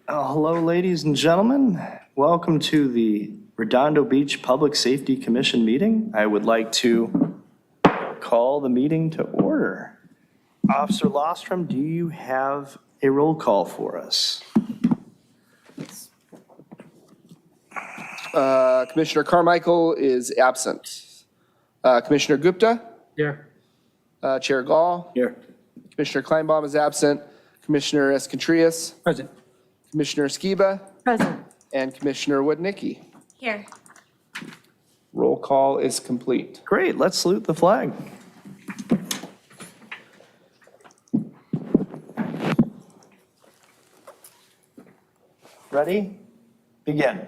Hello, ladies and gentlemen. Welcome to the Redondo Beach Public Safety Commission meeting. I would like to call the meeting to order. Officer Lostrom, do you have a roll call for us? Commissioner Carmichael is absent. Commissioner Gupta? Here. Chair Gall? Here. Commissioner Kleinbaum is absent. Commissioner Escontrias? Present. Commissioner Skiba? Present. And Commissioner Wodnicki. Here. Roll call is complete. Great, let's salute the flag. Ready? Begin.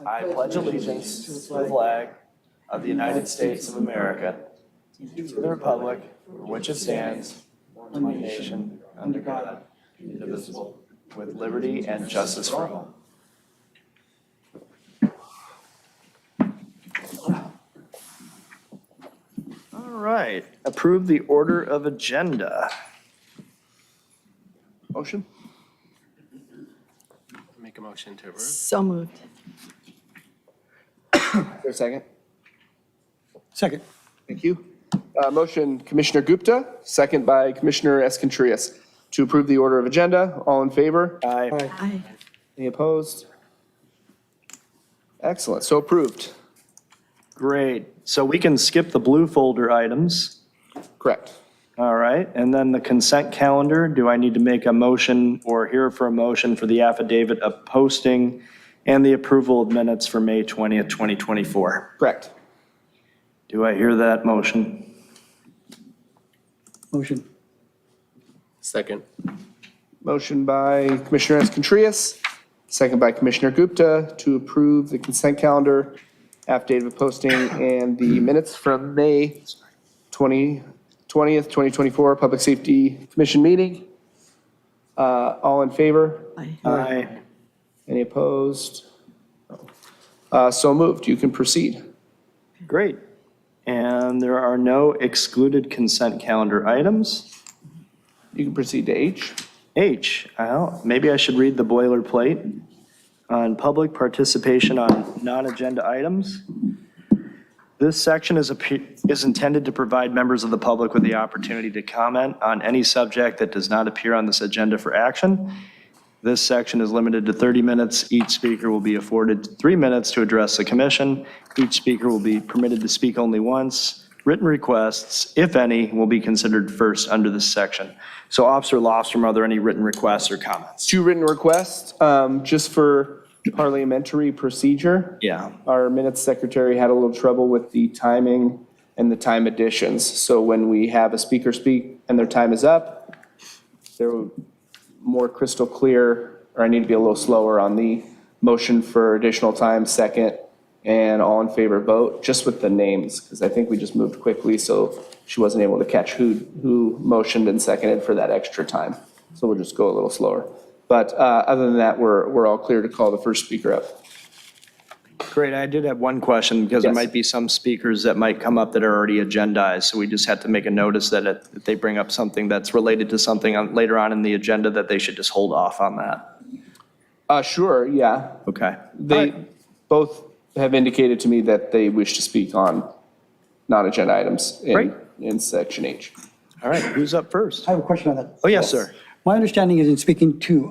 I pledge allegiance to the flag of the United States of America, to the republic for which it stands, one nation, under God, indivisible, with liberty and justice for all. All right, approve the order of agenda. Motion? Make a motion to approve. So moved. Is there a second? Second. Thank you. Motion, Commissioner Gupta, second by Commissioner Escontrias to approve the order of agenda. All in favor? Aye. Aye. Any opposed? Excellent, so approved. Great. So we can skip the blue folder items. Correct. All right. And then the consent calendar, do I need to make a motion or hear for a motion for the affidavit of posting and the approval of minutes for May 20th, 2024? Correct. Do I hear that motion? Motion. Second. Motion by Commissioner Escontrias, second by Commissioner Gupta to approve the consent calendar, affidavit of posting, and the minutes from May 20th, 2024 Public Safety Commission meeting. All in favor? Aye. Aye. Any opposed? So moved. You can proceed. Great. And there are no excluded consent calendar items. You can proceed to H. H, well, maybe I should read the boilerplate on public participation on non-agenda items. This section is intended to provide members of the public with the opportunity to comment on any subject that does not appear on this agenda for action. This section is limited to 30 minutes. Each speaker will be afforded 3 minutes to address the commission. Each speaker will be permitted to speak only once. Written requests, if any, will be considered first under this section. So Officer Lostrom, are there any written requests or comments? 2 written requests, just for parliamentary procedure. Yeah. Our minutes secretary had a little trouble with the timing and the time additions. So when we have a speaker speak and their time is up, they're more crystal clear, or I need to be a little slower on the motion for additional time, second, and all in favor vote, just with the names, because I think we just moved quickly, so she wasn't able to catch who motioned and seconded for that extra time. So we'll just go a little slower. But other than that, we're all clear to call the first speaker up. Great. I did have one question because there Yes. might be some speakers that might come up that are already agendized. So we just had to make a notice that if they bring up something that's related to something later on in the agenda, that they should just hold off on that. Sure, yeah. Okay. They both have indicated to me that they wish to speak on non-agenda items Great. in section H. All right. Who's up first? I have a question on that. Oh, yes, sir. My understanding is in speaking to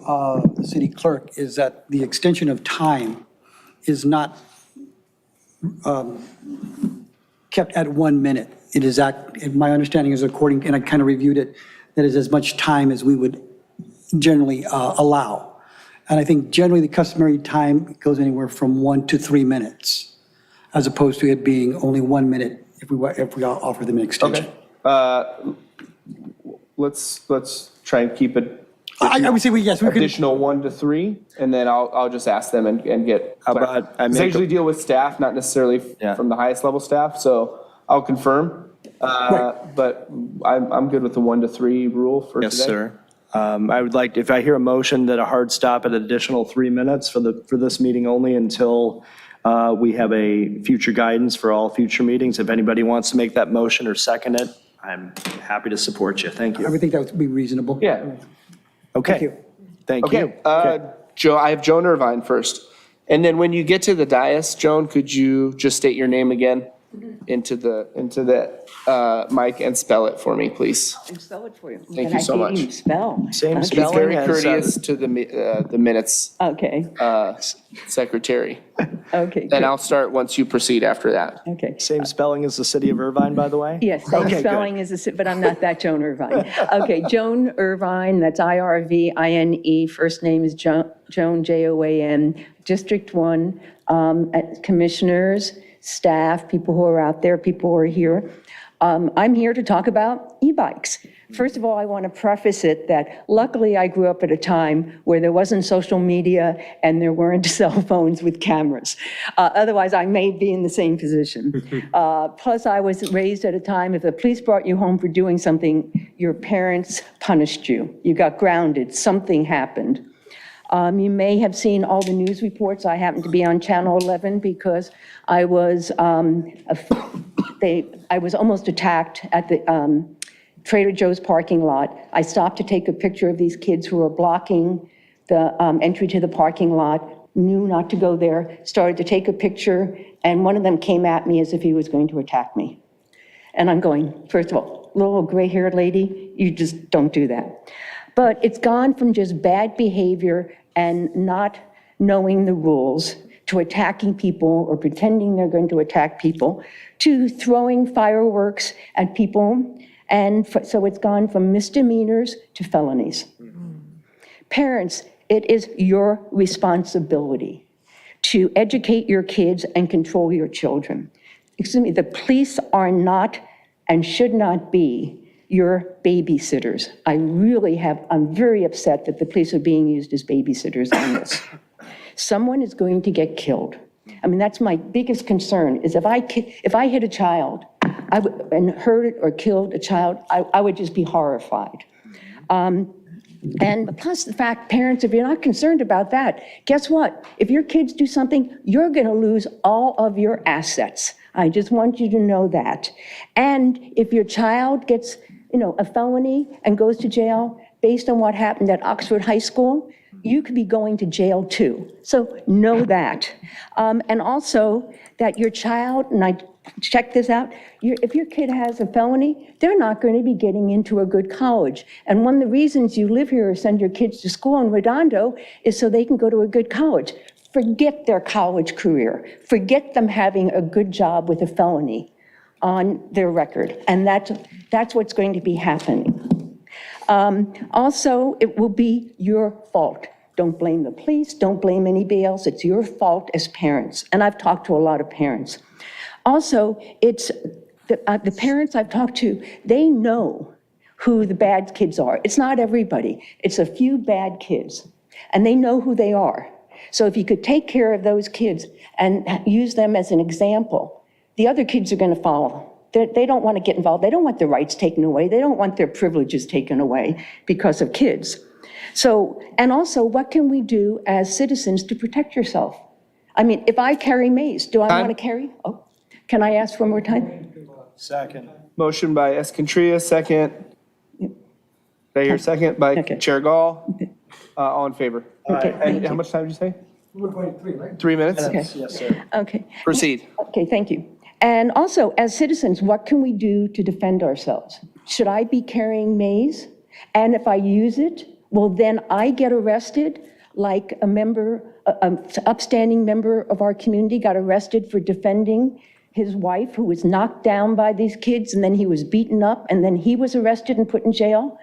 the city clerk is that the extension of time is not kept at 1 minute. It is my understanding is according, and I kind of reviewed it, that is as much time as we would generally allow. And I think generally the customary time goes anywhere from 1 to 3 minutes, as opposed to it being only 1 minute if we offer them an extension. Let's try and keep it I would say we could. additional 1 to 3, and then I'll just ask them and get. How about I Because make usually deal with staff, not necessarily Yeah. from the highest level staff, so I'll confirm. But I'm good with the 1 to 3 rule for today. Yes, sir. I would like, if I hear a motion that a hard stop at additional 3 minutes for this meeting only until we have a future guidance for all future meetings. If anybody wants to make that motion or second it, I'm happy to support you. Thank I you. would think that would be reasonable. Yeah. Okay. you. Thank you. Okay, Joe, I have Joan Irvine first. And then when you get to the dais, Joan, could you just state your name again into the mic and spell it for me, please? And spell it for you. Thank you so much. Spell. Same Okay. Be spelling very as, courteous to the minutes Okay, secretary. okay, And good. I'll start once you proceed after that. Okay. Same spelling as the city of Irvine, by the way? Yes, same Okay, good. spelling as, but I'm not that Joan Irvine. Okay, Joan Irvine, that's Irvine. First name is Joan, Joan, District 1, commissioners, staff, people who are out there, people who are here. I'm here to talk about e-bikes. First of all, I want to preface it that luckily I grew up at a time where there wasn't social media and there weren't cell phones with cameras. Otherwise, I may be in the same position. Plus, I was raised at a time if the police brought you home for doing something, your parents punished you. You got grounded, something happened. You may have seen all the news reports. I happened to be on Channel 11 because I was almost attacked at the Trader Joe's parking lot. I stopped to take a picture of these kids who were blocking the entry to the parking lot, knew not to go there, started to take a picture, and one of them came at me as if he was going to attack me. And I'm going, first of all, little gray-haired lady, you just don't do that. But it's gone from just bad behavior and not knowing the rules to attacking people or pretending they're going to attack people to throwing fireworks at people. And so it's gone from misdemeanors to felonies. Parents, it is your responsibility to educate your kids and control your children. Excuse me, the police are not and should not be your babysitters. I'm very upset that the police are being used as babysitters on this. Someone is going to get killed. I mean, that's my biggest concern, is if I hit a child and hurt or killed a child, I would just be horrified. And plus the fact, parents, if you're not concerned about that, guess what? If your kids do something, you're going to lose all of your assets. I just want you to know that. And if your child gets, a felony and goes to jail based on what happened at Oxford High School, you could be going to jail too. So know that. And also that your child, and I check this out, if your kid has a felony, they're not going to be getting into a good college. And one of the reasons you live here or send your kids to school in Redondo is so they can go to a good college. Forget their college career. Forget them having a good job with a felony on their record. And that's what's going to be happening. Also, it will be your fault. Don't blame the police, don't blame anybody else. It's your fault as parents. And I've talked to a lot of parents. Also, it's the parents I've talked to, they know who the bad kids are. It's not everybody. It's a few bad kids, and they know who they are. So if you could take care of those kids and use them as an example, the other kids are going to follow. They don't want to get involved. They don't want their rights taken away. They don't want their privileges taken away because of kids. So, and also, what can we do as citizens to protect yourself? I mean, if I carry mace, do I want to carry? Oh, can I ask one more time? Second. Motion by Escantria, second. Did I hear second by Okay. Chair Gall? All in favor? Okay, And thank how you. much time did you say? We're going to 3, right? 3 minutes? Yes, sir. Okay. Proceed. Okay, thank you. And also, as citizens, what can we do to defend ourselves? Should I be carrying mace? And if I use it, will then I get arrested like a member, an upstanding member of our community got arrested for defending his wife who was knocked down by these kids, and then he was beaten up, and then he was arrested and put in jail?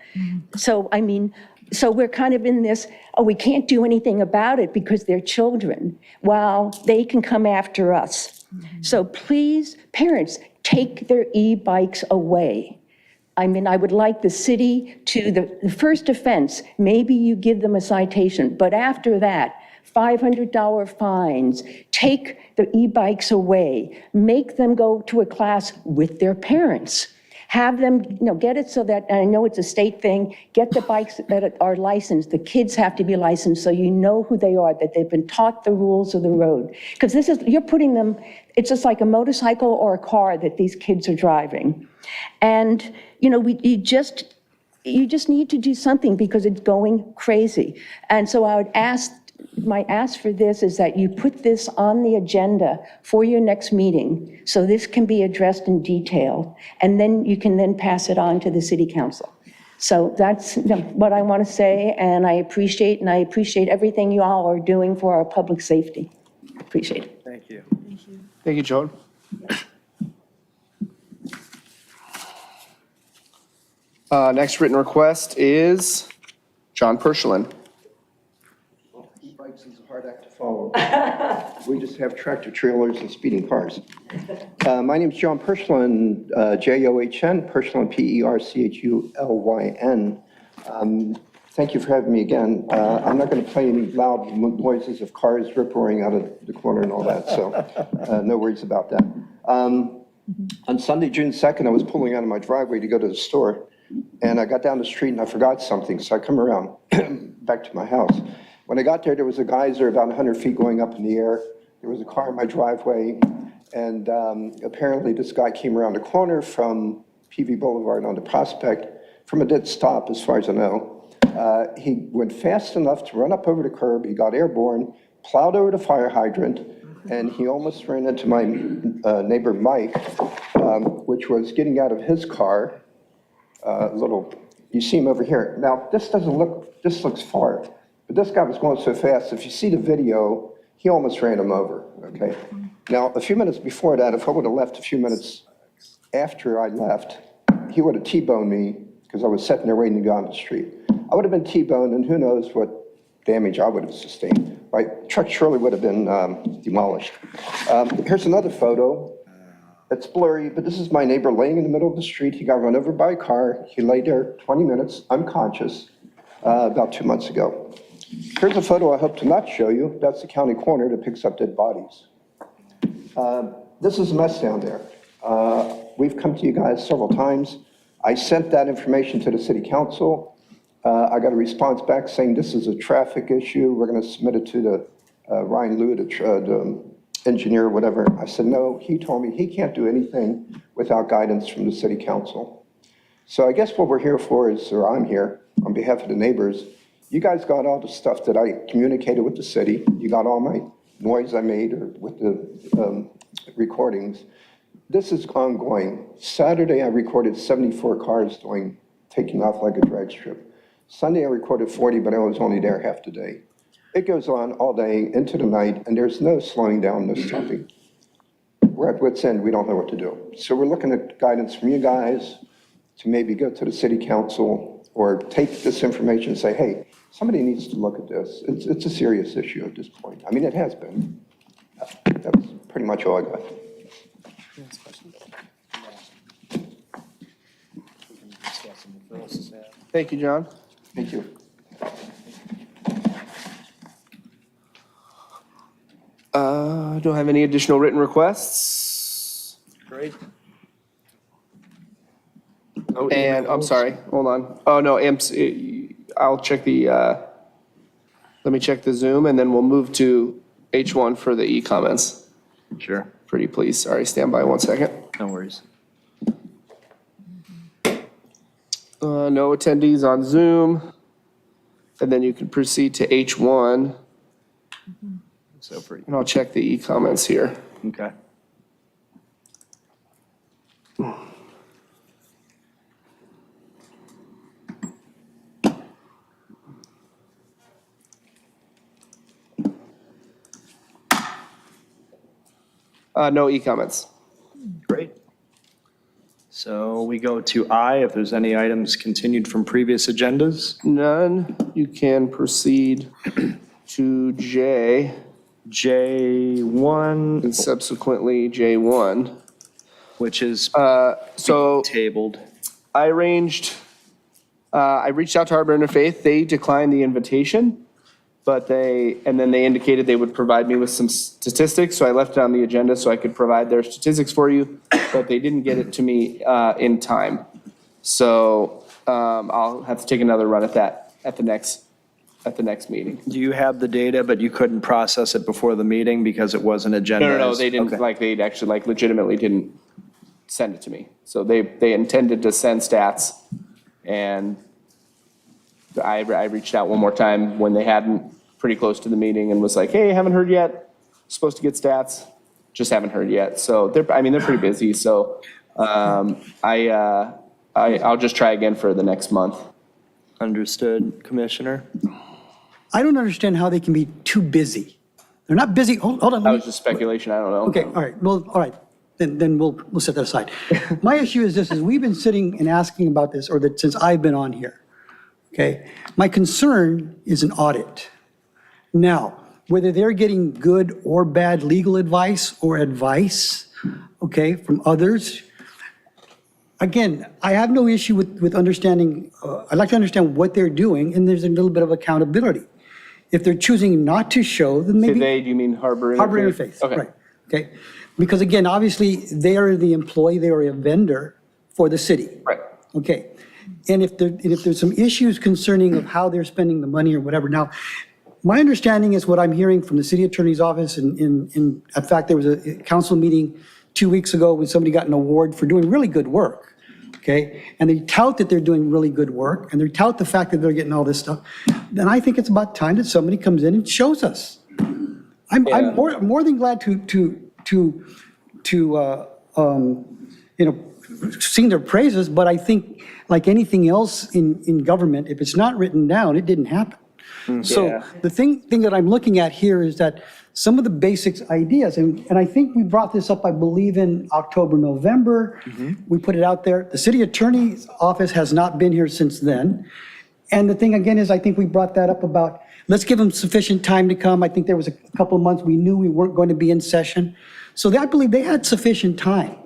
So, I mean, so we're kind of in this, we can't do anything about it because they're children, while they can come after us. So please, parents, take their e-bikes away. I mean, I would like the city to, the first offense, maybe you give them a citation, but after that, $500 fines, take the e-bikes away, make them go to a class with their parents. Have them, get it so that, and I know it's a state thing, get the bikes that are licensed. The kids have to be licensed so you know who they are, that they've been taught the rules of the road. Because you're putting them, it's just like a motorcycle or a car that these kids are driving. And, you just need to do something because it's going crazy. And so I would ask, my ask for this is that you put this on the agenda for your next meeting, so this can be addressed in detail, and then you can then pass it on to the city council. So that's what I want to say, and I appreciate everything you all are doing for our public safety. Appreciate it. Thank you. Thank you, Joan. Next written request is John Pershland. E-bikes is a hard act to follow. We just have tractor trailers and speeding cars. My name's John Pershland, John, Pershland, Perchulyn. Thank you for having me again. I'm not going to play any loud noises of cars rip-roaring out of the corner and all that, so no worries about that. On Sunday, June 2nd, I was pulling out of my driveway to go to the store, and I got down the street and I forgot something, so I come around back to my house. When I got there, there was a geyser about 100 feet going up in the air. There was a car in my driveway, and apparently this guy came around the corner from PV Boulevard onto Prospect from a dead stop, as far as I know. He went fast enough to run up over the curb. He got airborne, plowed over the fire hydrant, and he almost ran into my neighbor Mike, which was getting out of his car. You see him over here. Now, this looks far, but this guy was going so fast. If you see the video, he almost ran him over, okay? Now, a few minutes before that, if I would have left a few minutes after I left, he would have T-boned me because I was sitting there waiting to go on the street. I would have been T-boned, and who knows what damage I would have sustained. My truck surely would have been demolished. Here's another photo. It's blurry, but this is my neighbor laying in the middle of the street. He got run over by a car. He lay there 20 minutes, unconscious, about 2 months ago. Here's a photo I hope to not show you. That's the county coroner that picks up dead bodies. This is a mess down there. We've come to you guys several times. I sent that information to the city council. I got a response back saying this is a traffic issue. We're going to submit it to the Ryan Lew, the engineer, whatever. I said, no. He told me he can't do anything without guidance from the city council. So I guess what we're here for is, or I'm here on behalf of the neighbors. You guys got all the stuff that I communicated with the city. You got all my noise I made with the recordings. This is ongoing. Saturday, I recorded 74 cars taking off like a drag strip. Sunday, I recorded 40, but I was only there half the day. It goes on all day into the night, and there's no slowing down, no stopping. We're at wit's end. We don't know what to do. So we're looking at guidance from you guys to maybe go to the city council or take this information and say, hey, somebody needs to look at this. It's a serious issue at this point. I mean, it has been. That's pretty much all I got. Thank you, John. Thank you. Don't have any additional written request. Great. And, I'm sorry, hold on. Oh, no, I'll check let me check the Zoom, and then we'll move to H1 for the e-comments. Sure. Pretty please. Sorry, stand by 1 second. No worries. No attendees on Zoom. And then you can proceed to H1, So free. and I'll check the e-comments here. Okay. No e-comments. Great. So we go to I, if there's any items continued from previous agendas. None. You can proceed to J J1, and subsequently J1. which is So tabled. I reached out to Harbor Interfaith. They declined the invitation, but then they indicated they would provide me with some statistics. So I left it on the agenda so I could provide their statistics for you, but they didn't get it to me in time. So I'll have to take another run at that at the next meeting. Do you have the data, but you couldn't process it before the meeting because it wasn't agenda? No, they didn't, Okay. they actually legitimately didn't send it to me. So they intended to send stats and I reached out one more time when they hadn't, pretty close to the meeting, and was like, hey, haven't heard yet. Supposed to get stats, just haven't heard yet. So they're pretty busy. So I'll just try again for the next month. Understood, Commissioner. I don't understand how they can be too busy. They're not busy, hold on. That was just speculation, I don't know. Okay, all right, well, all right, then we'll set that aside. My issue is this, is we've been sitting and asking about this, or that since I've been on here, okay? My concern is an audit. Now, whether they're getting good or bad legal advice or advice, okay, from others, again, I have no issue with understanding, I'd like to understand what they're doing, and there's a little bit of accountability. If they're choosing not to show, then maybe. Today, do you mean Harbor Interfaith? Harbor Interfaith, Okay. right, okay? Because again, obviously, they are the employee, they are a vendor for the city. Right. Okay, and if there's some issues concerning of how they're spending the money or whatever, now, my understanding is what I'm hearing from the city attorney's office, and in fact, there was a council meeting 2 weeks ago when somebody got an award for doing really good work, okay? And they tout that they're doing really good work, and they tout the fact that they're getting all this stuff. Then I think it's about time that somebody comes in and shows us. I'm more than glad to sing their praises, but I think like anything else in government, if it's not written down, it didn't happen. So Yeah. the thing that I'm looking at here is that some of the basics ideas, and I think we brought this up, I believe, in October, November. We put it out there. The city attorney's office has not been here since then. And the thing again is, I think we brought that up about, let's give them sufficient time to come. I think there was a couple of months we knew we weren't going to be in session. So I believe they had sufficient time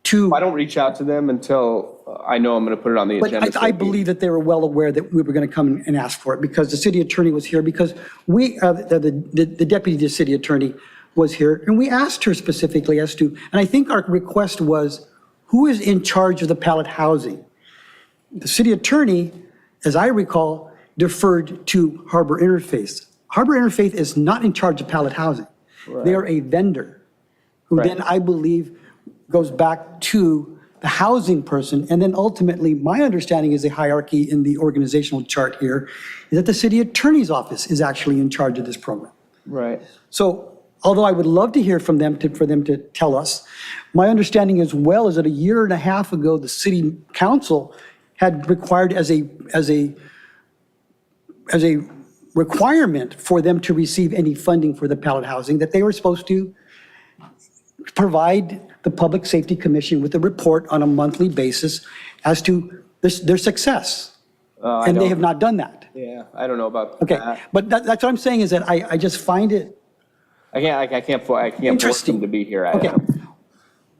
to. I don't reach out to them until I know I'm going to put it on the agenda. But I believe that they were well aware that we were going to come and ask for it, because the city attorney was here, because the deputy city attorney was here, and we asked her specifically as to, and I think our request was, who is in charge of the pallet housing? The city attorney, as I recall, deferred to Harbor Interfaith. Harbor Interfaith is not in charge of pallet housing. They are a vendor, who Right. then I believe goes back to the housing person, and then ultimately, my understanding is a hierarchy in the organizational chart here, is that the city attorney's office is actually in charge of this program. Right. So although I would love to hear from them, for them to tell us, my understanding as well is that a year and a half ago, the city council had required as a requirement for them to receive any funding for the pallet housing, that they were supposed to provide the Public Safety Commission with a report on a monthly basis as to their success. And they have not done that. Yeah, I don't know about Okay, that. but that's what I'm saying, is that I just find it, I can't force Interesting. them to be here. okay.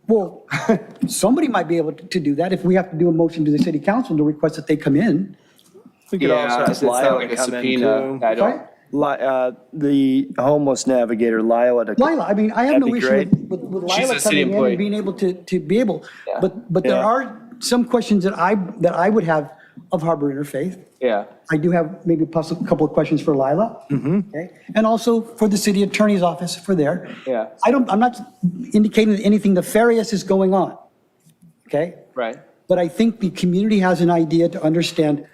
Well, somebody might be able to do that if we have to do a motion to the city council to request that they come in. We could also Yeah, ask it's not Lila like to a come in subpoena. too. I don't, The homeless navigator, Lila, to. Lila, I mean, I have That'd no be issue great. with She's Lila a city coming in employee. and being able to be able, Yeah. but there Yeah. are some questions that I would have of Harbor Interfaith. yeah. I do have maybe a couple of questions for Lila. Okay, and also for the city attorney's office for there. Yeah. I'm not indicating that anything nefarious is going on, okay? Right. But I think the community has an idea to understand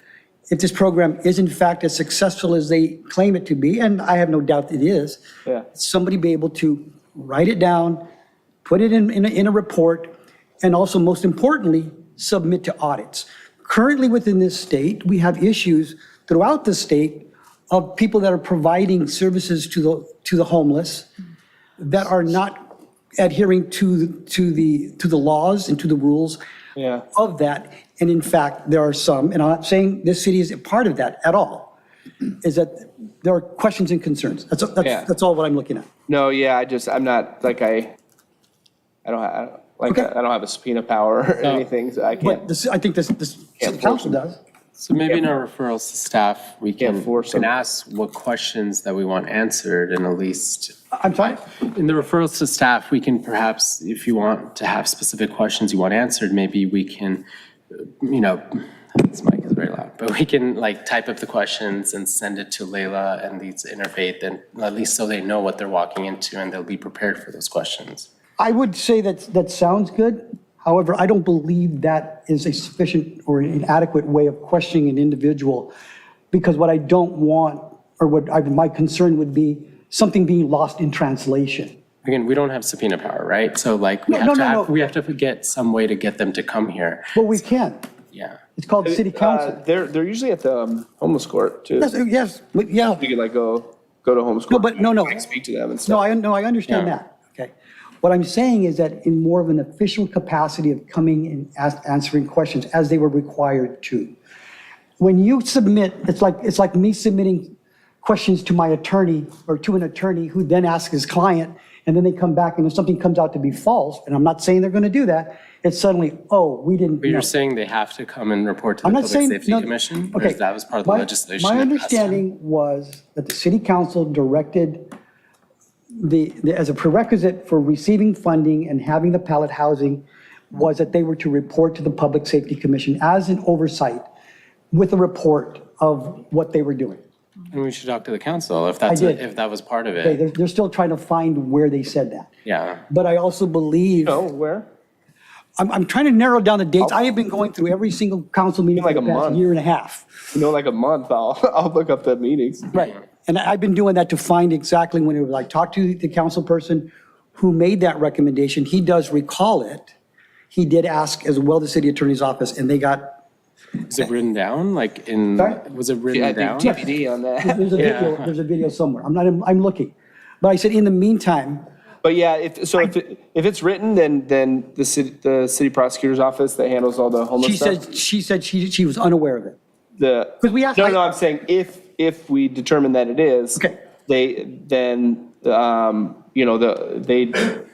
if this program is in fact as successful as they claim it to be, and I have no doubt it is. Yeah. Somebody be able to write it down, put it in a report, and also, most importantly, submit to audits. Currently within this state, we have issues throughout the state of people that are providing services to the homeless that are not adhering to the laws and to the rules Yeah. of that. And in fact, there are some, and I'm not saying this city is a part of that at all, is that there are questions and concerns. Yeah. That's all what I'm looking at. No, yeah, I'm not, like, I don't have a subpoena power or anything, so I can't. But I think this city force council them. does. So maybe in our referrals to staff, we Can't can force them. ask what questions that we want answered, and at least I'm sorry? in the referrals to staff, we can perhaps, if you want to have specific questions you want answered, maybe we can, this mic is very loud, but we can like type up the questions and send it to Layla and these interfaith, and at least so they know what they're walking into and they'll be prepared for those questions. I would say that sounds good. However, I don't believe that is a sufficient or an adequate way of questioning an individual because what I don't want, or my concern would be something being lost in translation. Again, we don't have subpoena power, right? So like, we No, have no, to no, no. we have to get some way to get them to come here. But we can. Yeah. It's called city council. They're usually at the homeless court too. Yes, but yeah. You could like go to homeless court. but no. Like, speak to them and No, stuff. I understand Yeah. that, okay. What I'm saying is that in more of an official capacity of coming and answering questions as they were required to. When you submit, it's like me submitting questions to my attorney or to an attorney who then asks his client, and then they come back and if something comes out to be false, and I'm not saying they're gonna do that, it's suddenly, oh, we didn't But you're know. saying they have to come and report to the I'm not Public saying. Safety no, Commission? Or okay. that was part of the legislation? My that passed? understanding was that the city council directed as a prerequisite for receiving funding and having the pallet housing was that they were to report to the Public Safety Commission as an oversight with a report of what they were doing. And we should talk to the council if that's, did. if that was part of Okay, it. they're still trying to find where they said that. Yeah. But I also believe, No, where? I'm trying to narrow down the dates. I have been going through every single council meeting for Like the a past month. year and a half. Like a month. I'll look up the meetings. Right. And I've been doing that to find exactly when it was, I talked to the council person who made that recommendation. He does recall it. He did ask as well the city attorney's office, and they got, Was it written down, like in, Sorry? was it written Yeah, I down? think TBD on that. there's a video somewhere. I'm looking. But I said, in the meantime, But yeah, if it's written, then the city prosecutor's office that handles all the homeless stuff. she said she was unaware of it. The 'Cause we asked- no, I'm saying if we determine that it is, Okay. they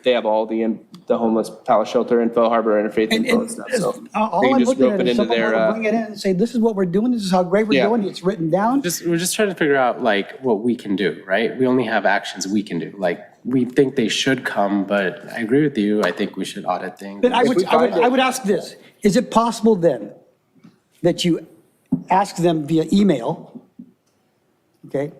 have all the homeless pallet shelter info, harbor interfaith info and stuff. So All they can I'm just looking rope at it is into someone their. want to bring it in and say, this is what we're doing, this is how great we're Yeah. doing, it's written down. We're just trying to figure out like what we can do, right? We only have actions we can do. Like, we think they should come, but I agree with you. I think we should audit things. Then I we find would ask this, is it possible then that you ask them via email, okay?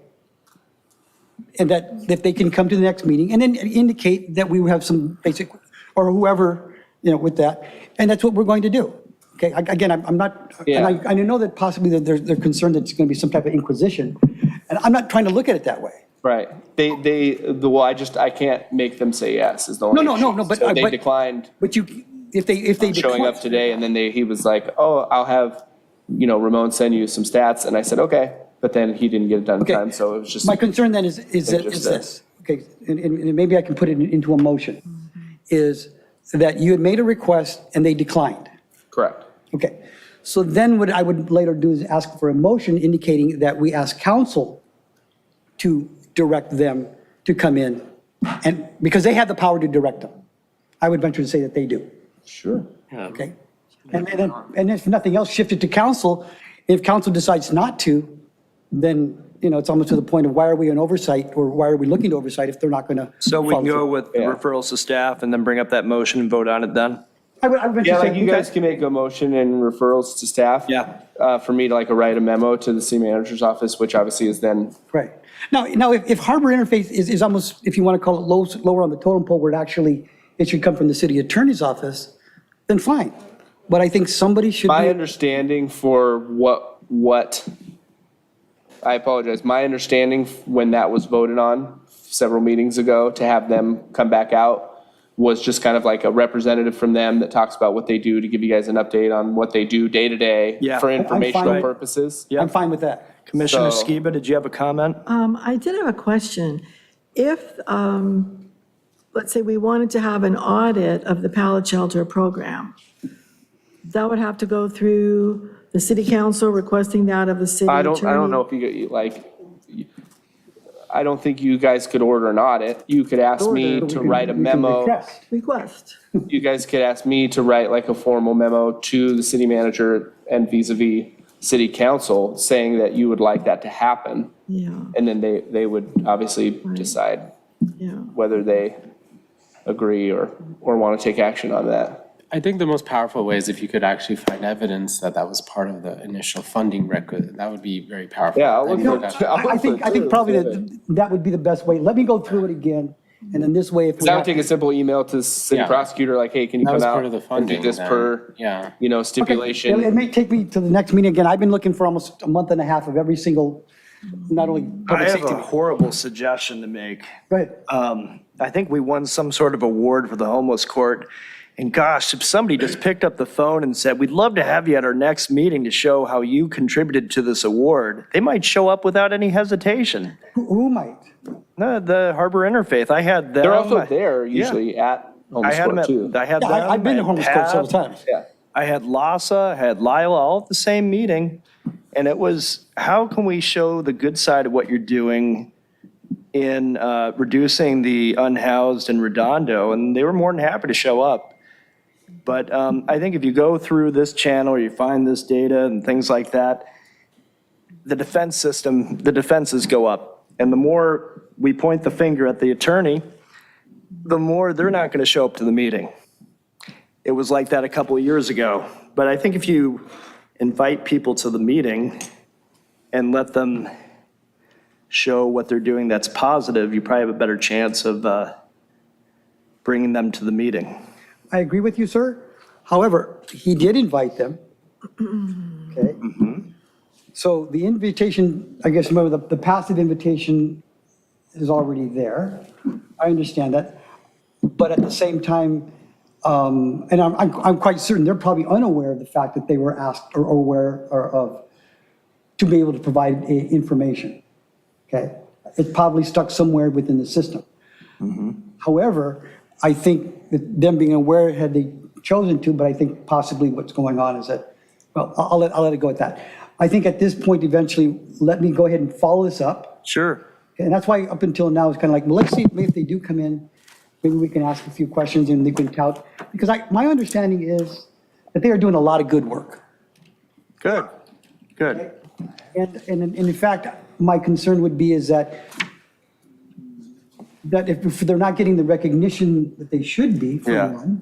And that if they can come to the next meeting and then indicate that we have some basic, or whoever, with that, and that's what we're going to do. Okay, again, I'm not, Yeah. and I know that possibly that they're concerned that it's going to be some type of inquisition, and I'm not trying to look at it that way. Right. I can't make them say yes is the only No, issue. but- So they but- declined But if they showing up today, and then he was like, oh, I'll have, Ramon send you some stats, and I said, okay, but then he didn't get it done in Okay. time, so it was just. My concern then is They're just this, okay, and maybe I can put it into a motion, is that you had made a request and they declined. Correct. Okay, so then what I would later do is ask for a motion indicating that we ask council to direct them to come in, and, because they have the power to direct them. I would venture to say that they do, Sure. okay? And if nothing else, shift it to council. If council decides not to, then, it's almost to the point of why are we in oversight, or why are we looking to oversight if they're not going to? So we can go with the Yeah. referrals to staff and then bring up that motion and vote on it then? I would venture Yeah, to say. like you guys can make a motion and referrals to staff. Yeah. For me to write a memo to the city manager's office, which obviously is then, Right. Now, if harbor interface is almost, if you want to call it lower on the totem pole, where it should come from the city attorney's office, then fine. But I think somebody should my be, understanding for what, I apologize, my understanding when that was voted on several meetings ago, to have them come back out, was just kind of like a representative from them that talks about what they do to give you guys an update on what they do day to day Yeah. for I'm fine. informational purposes. Yeah. I'm fine with that. Commissioner So- Skiba, did you have a comment? I did have a question. If, let's say we wanted to have an audit of the pallet shelter program, that would have to go through the city council requesting that of the city I attorney? don't know if I don't think you guys could order an audit. You could ask me to write a We can memo. request. Request. You guys could ask me to write a formal memo to the city manager and vis-a-vis city council saying that you would like that to happen. Yeah, And then they would obviously decide yeah. whether they agree or want to take action on that. I think the most powerful way is if you could actually find evidence that that was part of the initial funding record. That would be very powerful. Yeah, I'll look I think for that- it. I'll look I for think it too. probably that would be the best way. Let me go through it again, And then this way, if we That would have take a simple email to the city Yeah. prosecutor, like, hey, can you That come was out part of the and do funding this then. per, Yeah. It stipulation? may take me to the next meeting again. I've been looking for almost a month and a half of every single, not only I public have safety. a horrible suggestion to make. Go ahead. I think we won some sort of award for the homeless court. And gosh, if somebody just picked up the phone and said, we'd love to have you at our next meeting to show how you contributed to this award, they might show up without any hesitation. Who might? No, the Harbor Interfaith, I had them. They're also there usually at I homeless had them court too. at, I had Yeah, them. I've been I to had homeless court several Pat, times. Yeah. I had Lhasa, I had Lila, all at the same meeting. And it was, how can we show the good side of what you're doing in reducing the unhoused in Redondo? And they were more than happy to show up. But I think if you go through this channel, or you find this data and things like that, the defense system, the defenses go up. And the more we point the finger at the attorney, the more they're not going to show up to the meeting. It was like that a couple of years ago. But I think if you invite people to the meeting and let them show what they're doing that's positive, you probably have a better chance of bringing them to the meeting. I agree with you, sir. However, he did invite them. Okay? So the invitation, I guess, remember, the passive invitation is already there. I understand that. But at the same time, and I'm quite certain they're probably unaware of the fact that they were asked or aware of to be able to provide information. Okay? It's probably stuck somewhere within the system. However, I think that them being aware had they chosen to, but I think possibly what's going on is that, well, I'll let it go at that. I think at this point, eventually, let me go ahead and follow this up. Sure. And that's why up until now, it's kind of like, well, let's see maybe if they do come in, maybe we can ask a few questions and they can tout. Because my understanding is that they are doing a lot of good work. Good. Good. And in fact, my concern would be is that if they're not getting the recognition that they should be, for Yeah. one,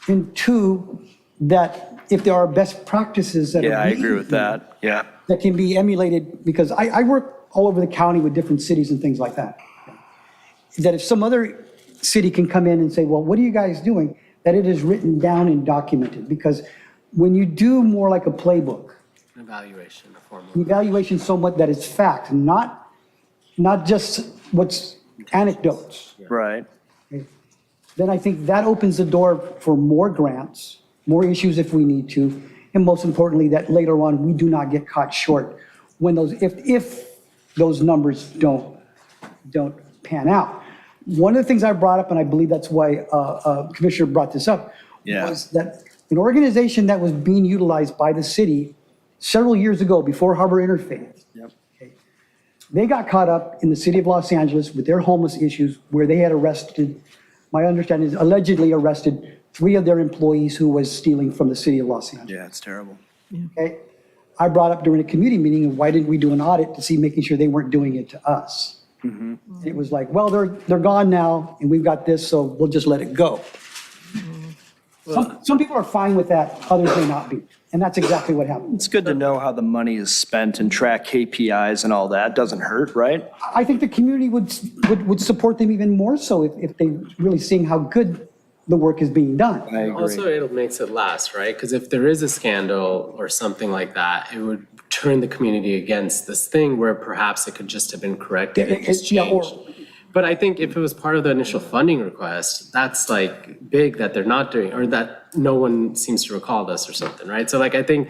and two, that if there are best practices that are Yeah, I being agree with that. Yeah. that can be emulated, because I work all over the county with different cities and things like that. That if some other city can come in and say, well, what are you guys doing? That it is written down and documented, because when you do more like a playbook, An evaluation, a formal. evaluation somewhat that is fact, not just what's anecdotes, Right. then I think that opens the door for more grants, more issues if we need to, and most importantly, that later on, we do not get caught short when those, if those numbers don't pan out. One of the things I brought up, and I believe that's why Commissioner brought this up, Yeah. was that an organization that was being utilized by the city several years ago, before Harbor Interfaith, Yep. they got caught up in the city of Los Angeles with their homeless issues, where they had arrested, my understanding is allegedly arrested 3 of their employees who was stealing from the city of Los Angeles. Yeah, it's terrible. Okay? I brought up during a committee meeting, why didn't we do an audit to see, making sure they weren't doing it to us? And it was like, well, they're gone now, and we've got this, so we'll just let it go. Some people are fine with that, others may not be, and that's exactly what happened. It's good to know how the money is spent and track KPIs and all that. Doesn't hurt, right? I think the community would support them even more so if they really seeing how good the work is being done. I agree. Also, it makes it last, right? Because if there is a scandal or something like that, it would turn the community against this thing where perhaps it could just have been corrected and just Yeah, or- changed. But I think if it was part of the initial funding request, that's like big that they're not doing, or that no one seems to recall this or something, right? So like, I think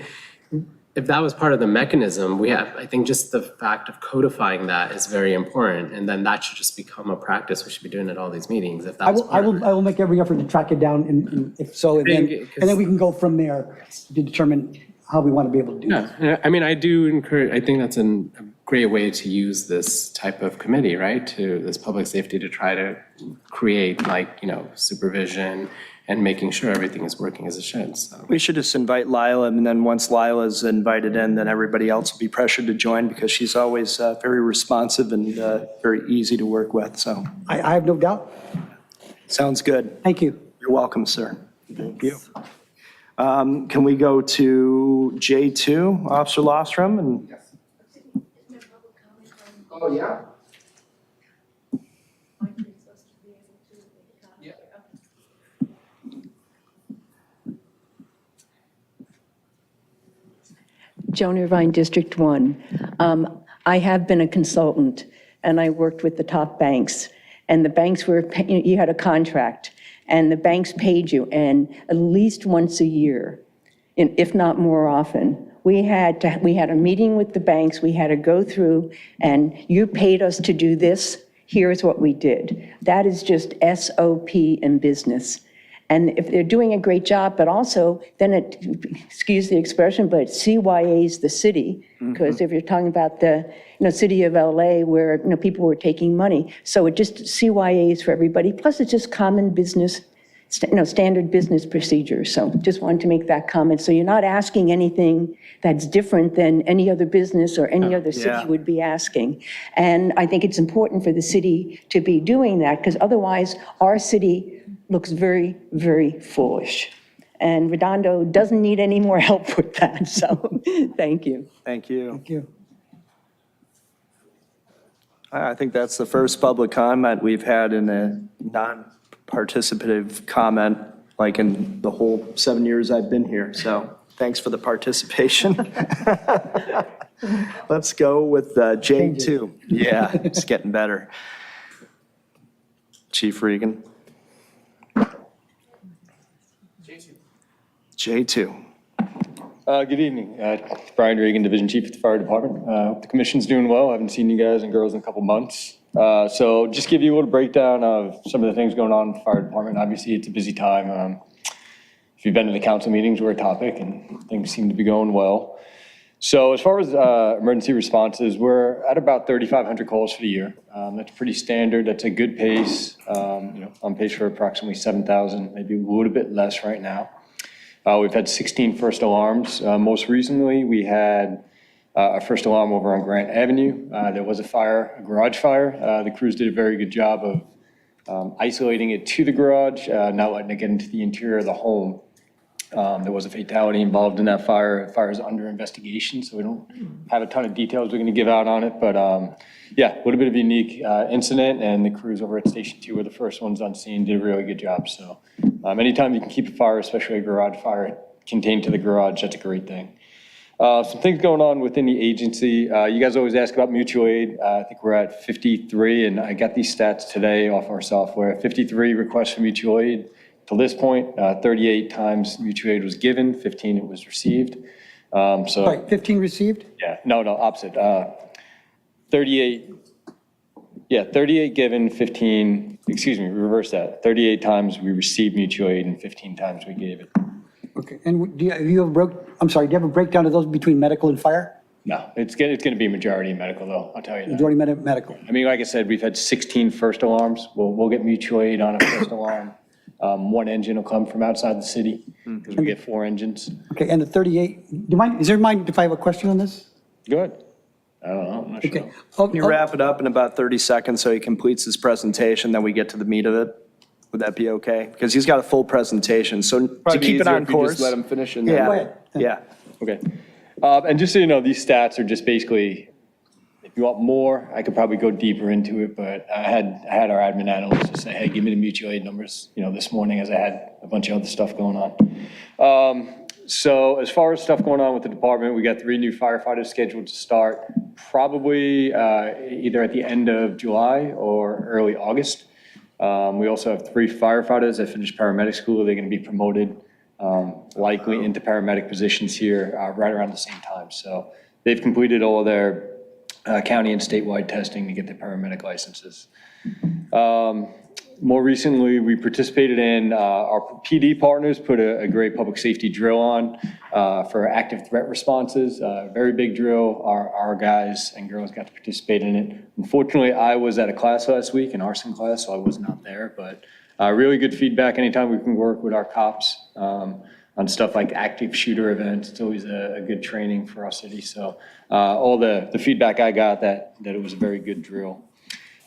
if that was part of the mechanism, I think just the fact of codifying that is very important. And then that should just become a practice. We should be doing it at all these meetings if I that's will, I part of will, it. I will make every effort to track it down, and if so, and then we can go from there to determine how we want to be able to do it. Yeah, I mean, I do encourage, I think that's a great way to use this type of committee, right? To this public safety to try to create like, supervision and making sure everything is working as it should, so. We should just invite Lila, and then once Lila's invited in, then everybody else will be pressured to join, because she's always very responsive and very easy to work with, so. I have no doubt. Sounds good. Thank you. You're welcome, sir. Thank you. Can we go to J2, Officer Lostrom? And Oh, yeah? Joan Irvine, District 1. I have been a consultant, and I worked with the top banks, and the banks were, you had a contract, and the banks paid you, and at least once a year, if not more often, we had a meeting with the banks, we had to go through, and you paid us to do this, here's what we did. That is just SOP in business. And if they're doing a great job, but also, then it, excuse the expression, but it CYAs the city. Because if you're talking about the, city of LA where, people were taking money. So it just CYAs for everybody. Plus it's just common business, standard business procedures. So just wanted to make that comment. So you're not asking anything that's different than any other business or any other city Yeah. would be asking. And I think it's important for the city to be doing that, because otherwise our city looks very, very foolish. And Redondo doesn't need any more help with that, so thank you. Thank you. Thank you. I think that's the first public comment we've had in a non-participative comment, like in the whole 7 years I've been here. So thanks for the participation. Let's go with J2. Yeah, it's getting better. Chief Regan. J2. Good evening. Brian Regan, Division Chief at the Fire Department. Hope the commission's doing well. I haven't seen you guys and girls in a couple months. So just give you a little breakdown of some of the things going on in the Fire Department. Obviously, it's a busy time. If you've been to the council meetings, we're a topic and things seem to be going well. So as far as emergency responses, we're at about 3,500 calls for the year. That's pretty standard. That's a good pace. On pace for approximately 7,000, maybe a little bit less right now. We've had 16 first alarms. Most recently, we had our first alarm over on Grant Avenue. There was a fire, a garage fire. The crews did a very good job of isolating it to the garage, not letting it get into the interior of the home. There was a fatality involved in that fire. The fire is under investigation, so we don't have a ton of details we're going to give out on it. But yeah, a little bit of a unique incident, and the crews over at Station 2 were the first ones on scene, did a really good job. So anytime you can keep a fire, especially a garage fire, contained to the garage, that's a great thing. Some things going on within the agency. You guys always ask about mutual aid. I think we're at 53, and I got these stats today off our software. 53 requests for mutual aid. To this point, 38 times mutual aid was given, 15 it was received. Sorry, 15 received? Yeah, no, opposite. 38 given, 15, excuse me, reverse that. 38 times we received mutual aid and 15 times we gave it. Okay, and do you have do you have a breakdown of those between medical and fire? No, it's going to be majority medical though, I'll tell you that. Majority medical. I mean, like I said, we've had 16 first alarms. We'll get mutual aid on a first alarm. One engine will come from outside the city because we get 4 engines. Okay, and the 38, is there mind if I have a question on this? Good. I don't know, I'm not Okay. sure. Can you wrap it up in about 30 seconds so he completes his presentation, then we get to the meat of it? Would that be okay? Because he's got a full presentation, so to Probably keep it easier on if you course. just let them finish and Go Yeah, ahead. yeah. Okay. And just so you know, these stats are just basically, if you want more, I could probably go deeper into it, but I had our admin analyst just say, hey, give me the mutual aid numbers, this morning as I had a bunch of other stuff going on. So as far as stuff going on with the department, we got 3 new firefighters scheduled to start probably either at the end of July or early August. We also have 3 firefighters that finished paramedic school. They're going to be promoted likely into paramedic positions here right around the same time. So they've completed all of their county and statewide testing to get their paramedic licenses. More recently, we participated in our PD partners put a great public safety drill on for active threat responses. Very big drill. Our guys and girls got to participate in it. Unfortunately, I was at a class last week, an arson class, so I was not there. But really good feedback anytime we can work with our cops on stuff like active shooter events. It's always a good training for our city. So all the feedback I got that it was a very good drill.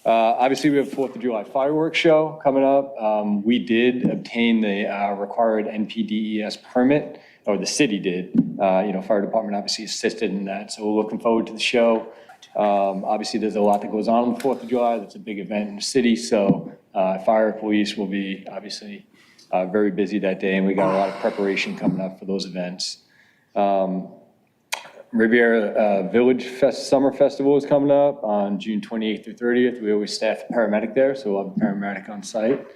Obviously, we have 4th of July fireworks show coming up. We did obtain the required NPDES permit, or the city did. Fire department obviously assisted in that. So we're looking forward to the show. Obviously, there's a lot that goes on the 4th of July. That's a big event in the city. So fire, police will be obviously very busy that day, and we got a lot of preparation coming up for those events. Riviera Village Summer Festival is coming up on June 28th through 30th. We always staff a paramedic there, so we'll have a paramedic on site.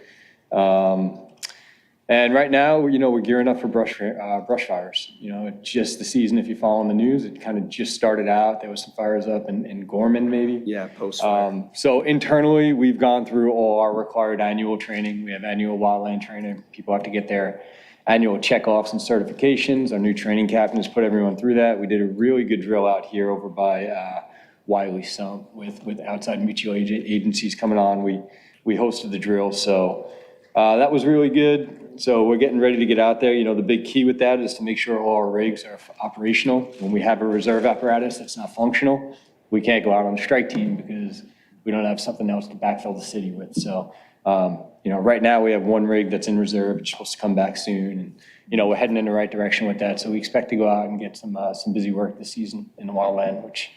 And right now, we're gearing up for brush fires. It's just the season, if you follow on the news, it kind of just started out. There was some fires up in Gorman, maybe. Yeah, post-fire. So internally, we've gone through all our required annual training. We have annual wildland training. People have to get their annual checkoffs and certifications. Our new training captain has put everyone through that. We did a really good drill out here over by Wiley Sump with outside mutual agencies coming on. We hosted the drill, so that was really good. So we're getting ready to get out there. The big key with that is to make sure all our rigs are operational. When we have a reserve apparatus that's not functional, we can't go out on a strike team because we don't have something else to backfill the city with. So, right now we have one rig that's in reserve. It's supposed to come back soon. And, we're heading in the right direction with that. So we expect to go out and get some busy work this season in the wildland, which,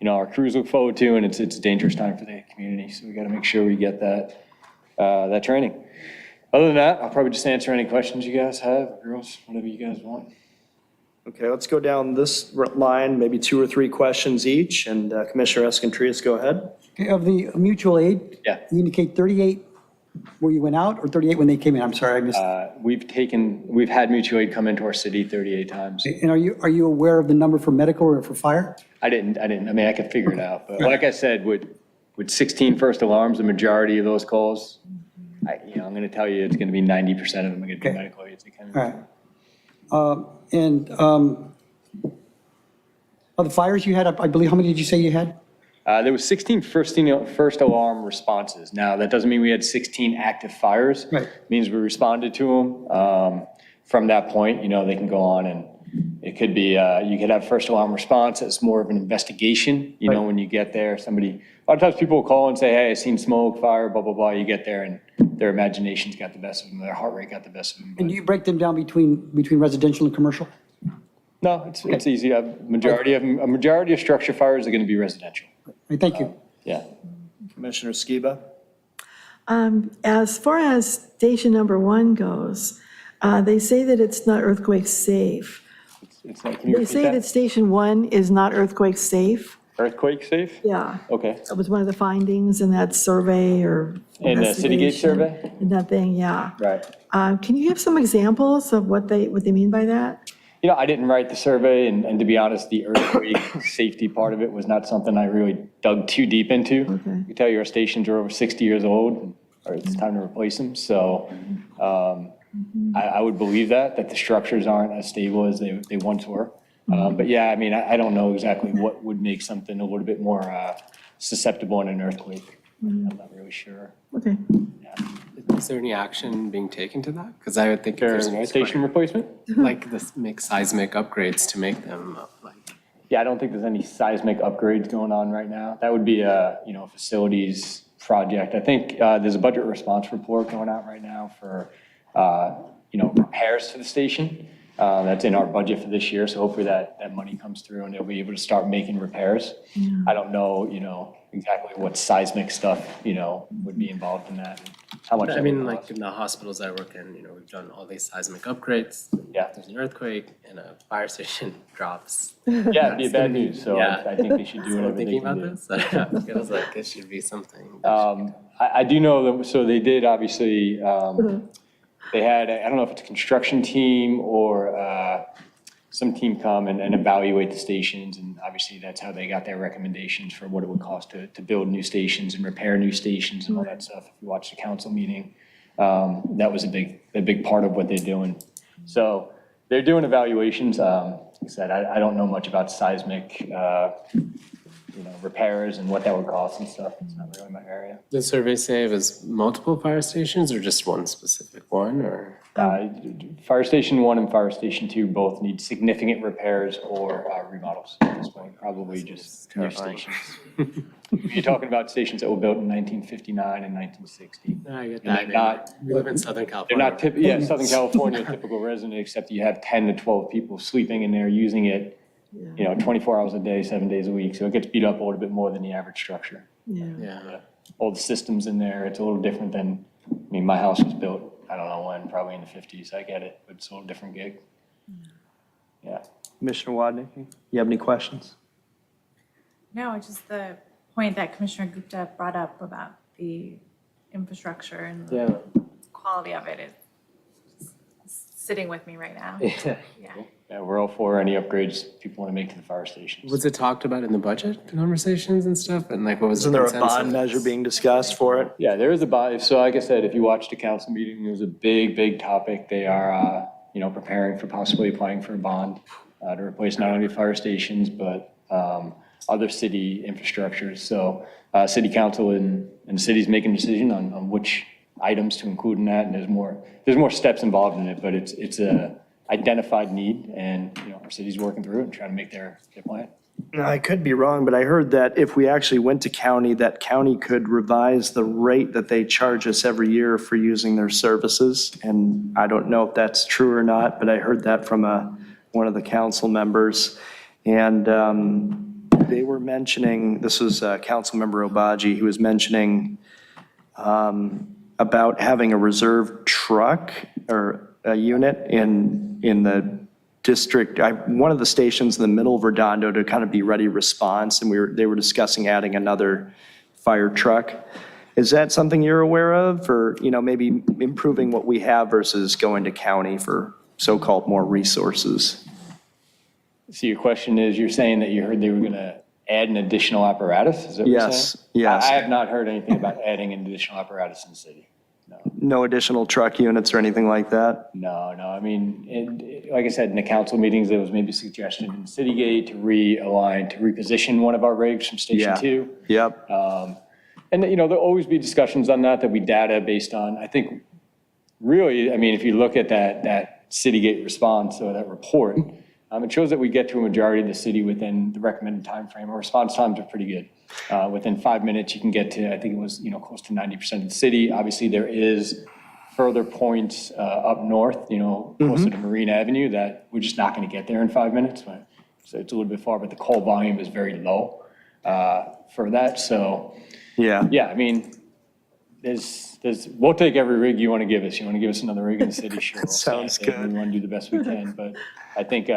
our crews look forward to, and it's a dangerous time for the community. So we got to make sure we get that training. Other than that, I'll probably just answer any questions you guys have, girls, whatever you guys want. Okay, let's go down this line, maybe 2 or 3 questions each, and Commissioner Escontrias, go ahead. Okay, of the mutual aid? Yeah. You indicate 38 where you went out, or 38 when they came in? I'm sorry, I missed. We've had mutual aid come into our city 38 times. And are you aware of the number for medical or for fire? I mean, I could figure it out, but like I said, with 16 first alarms, the majority of those calls, I'm going to tell you, it's going to be 90% of them are going to be Okay. medical aids. All right. Of the fires you had, I believe, how many did you say you had? There was 16 first alarm responses. Now, that doesn't mean we had 16 active fires. Right. It means we responded to them. From that point, they can go on and it could be, you could have first alarm response. It's more of an investigation. Right. When you get there, a lot of times people will call and say, hey, I seen smoke, fire, blah, blah, blah. You get there and their imaginations got the best of them. Their heart rate got the best of them. And do you break them down between residential and commercial? No, it's easy. A majority of structure fires are going to be residential. All right, thank you. Yeah. Commissioner Skiba? As far as station number 1 goes, they say that it's not earthquake safe. It's not, can you They repeat say that station 1 is not earthquake safe. Earthquake safe? Yeah, Okay. that was one of the findings in that survey or In the Citygate investigation. survey? In that thing, yeah. Right. Can you give some examples of what they mean by that? I didn't write the survey, and to be honest, the earthquake safety part of it was not something I really dug too deep into. Okay. I can tell you our stations are over 60 years old, or it's time to replace them. So I would believe that the structures aren't as stable as they once were. But yeah, I mean, I don't know exactly what would make something a little bit more susceptible in an earthquake. I'm not really sure. Okay. Is there any action being taken to that? Because I would think if there's an Station replacement? like this, make seismic upgrades to make them like. Yeah, I don't think there's any seismic upgrades going on right now. That would be a, facilities project. I think there's a budget response report going out right now for, repairs to the station. That's in our budget for this year, so hopefully that money comes through and they'll be able to start making repairs. I don't know, exactly what seismic stuff, would be involved in that. How much I that mean, would like cost. in the hospitals I work in, we've done all these seismic upgrades. Yeah. If there's an earthquake and a fire station drops. Yeah, it'd be a bad news, so Yeah. I think they should do So whatever they thinking can about do. this, it feels like it should be something. I do know that, so they did obviously, they had, I don't know if it's a construction team or some team come and evaluate the stations. And obviously that's how they got their recommendations for what it would cost to build new stations and repair new stations and all that stuff. If you watch the council meeting, that was a big part of what they're doing. So they're doing evaluations. Like I said, I don't know much about seismic, repairs and what that would cost and stuff. It's not really my area. The survey say it was multiple fire stations or just one specific one or? Fire Station 1 and Fire Station 2 both need significant repairs or remodels at this point, probably just new terrifying. stations. You're talking about stations that were built in 1959 and 1960. No, I get And that. they're not, We live in Southern they're California. not Southern California typical resident, except you have 10 to 12 people sleeping in there using it, 24 hours a day, 7 days a week. So it gets beat up a little bit more than the average structure. Yeah. All the systems in there, it's a little different than, my house was built, I don't know when, probably in the 50s, I get it, but it's a little different gig. Yeah. Commissioner Wadnicki, you have any questions? No, just the point that Commissioner Gupta brought up about the infrastructure and the quality of it is sitting with me right now. Yeah. Yeah, we're all for any upgrades people want to make to the fire stations. Was it talked about in the budget conversations and stuff? And like, what was the Isn't there a consensus? bond measure being discussed for it? Yeah, there is a buy. So like I said, if you watched the council meeting, it was a big topic. They are, preparing for possibly applying for a bond to replace not only fire stations, but other city infrastructures. So city council and the city's making a decision on which items to include in that. And there's more steps involved in it, but it's a identified need, and, our city's working through it and trying to make their plan. Now, I could be wrong, but I heard that if we actually went to county, that county could revise the rate that they charge us every year for using their services. And I don't know if that's true or not, but I heard that from one of the council members. And they were mentioning, this was Councilmember Obaji, he was mentioning about having a reserve truck or a unit in the district, one of the stations in the middle of Redondo to kind of be ready response, and they were discussing adding another fire truck. Is that something you're aware of, or, maybe improving what we have versus going to county for so-called more resources? So your question is, you're saying that you heard they were going to add an additional apparatus? Is that what you're saying? Yes. I have not heard anything about adding an additional apparatus in the city. No additional truck units or anything like that? No. I mean, like I said, in the council meetings, there was maybe a suggestion in Citygate to realign, to reposition one of our rigs from Station 2. Yep. And, there'll always be discussions on that be data based on, I think, really, I mean, if you look at that Citygate response or that report, it shows that we get to a majority of the city within the recommended timeframe. Our response times are pretty good. Within 5 minutes, you can get to, I think it was, close to 90% of the city. Obviously, there is further points up north, closer to Marine Avenue, that we're just not going to get there in 5 minutes. So it's a little bit far, but the call volume is very low for that. So, yeah, I mean, we'll take every rig you want to give us. You want to give us another rig in the city? Sure. We'll Sounds stand it. good. We want to do the best we can. But I think,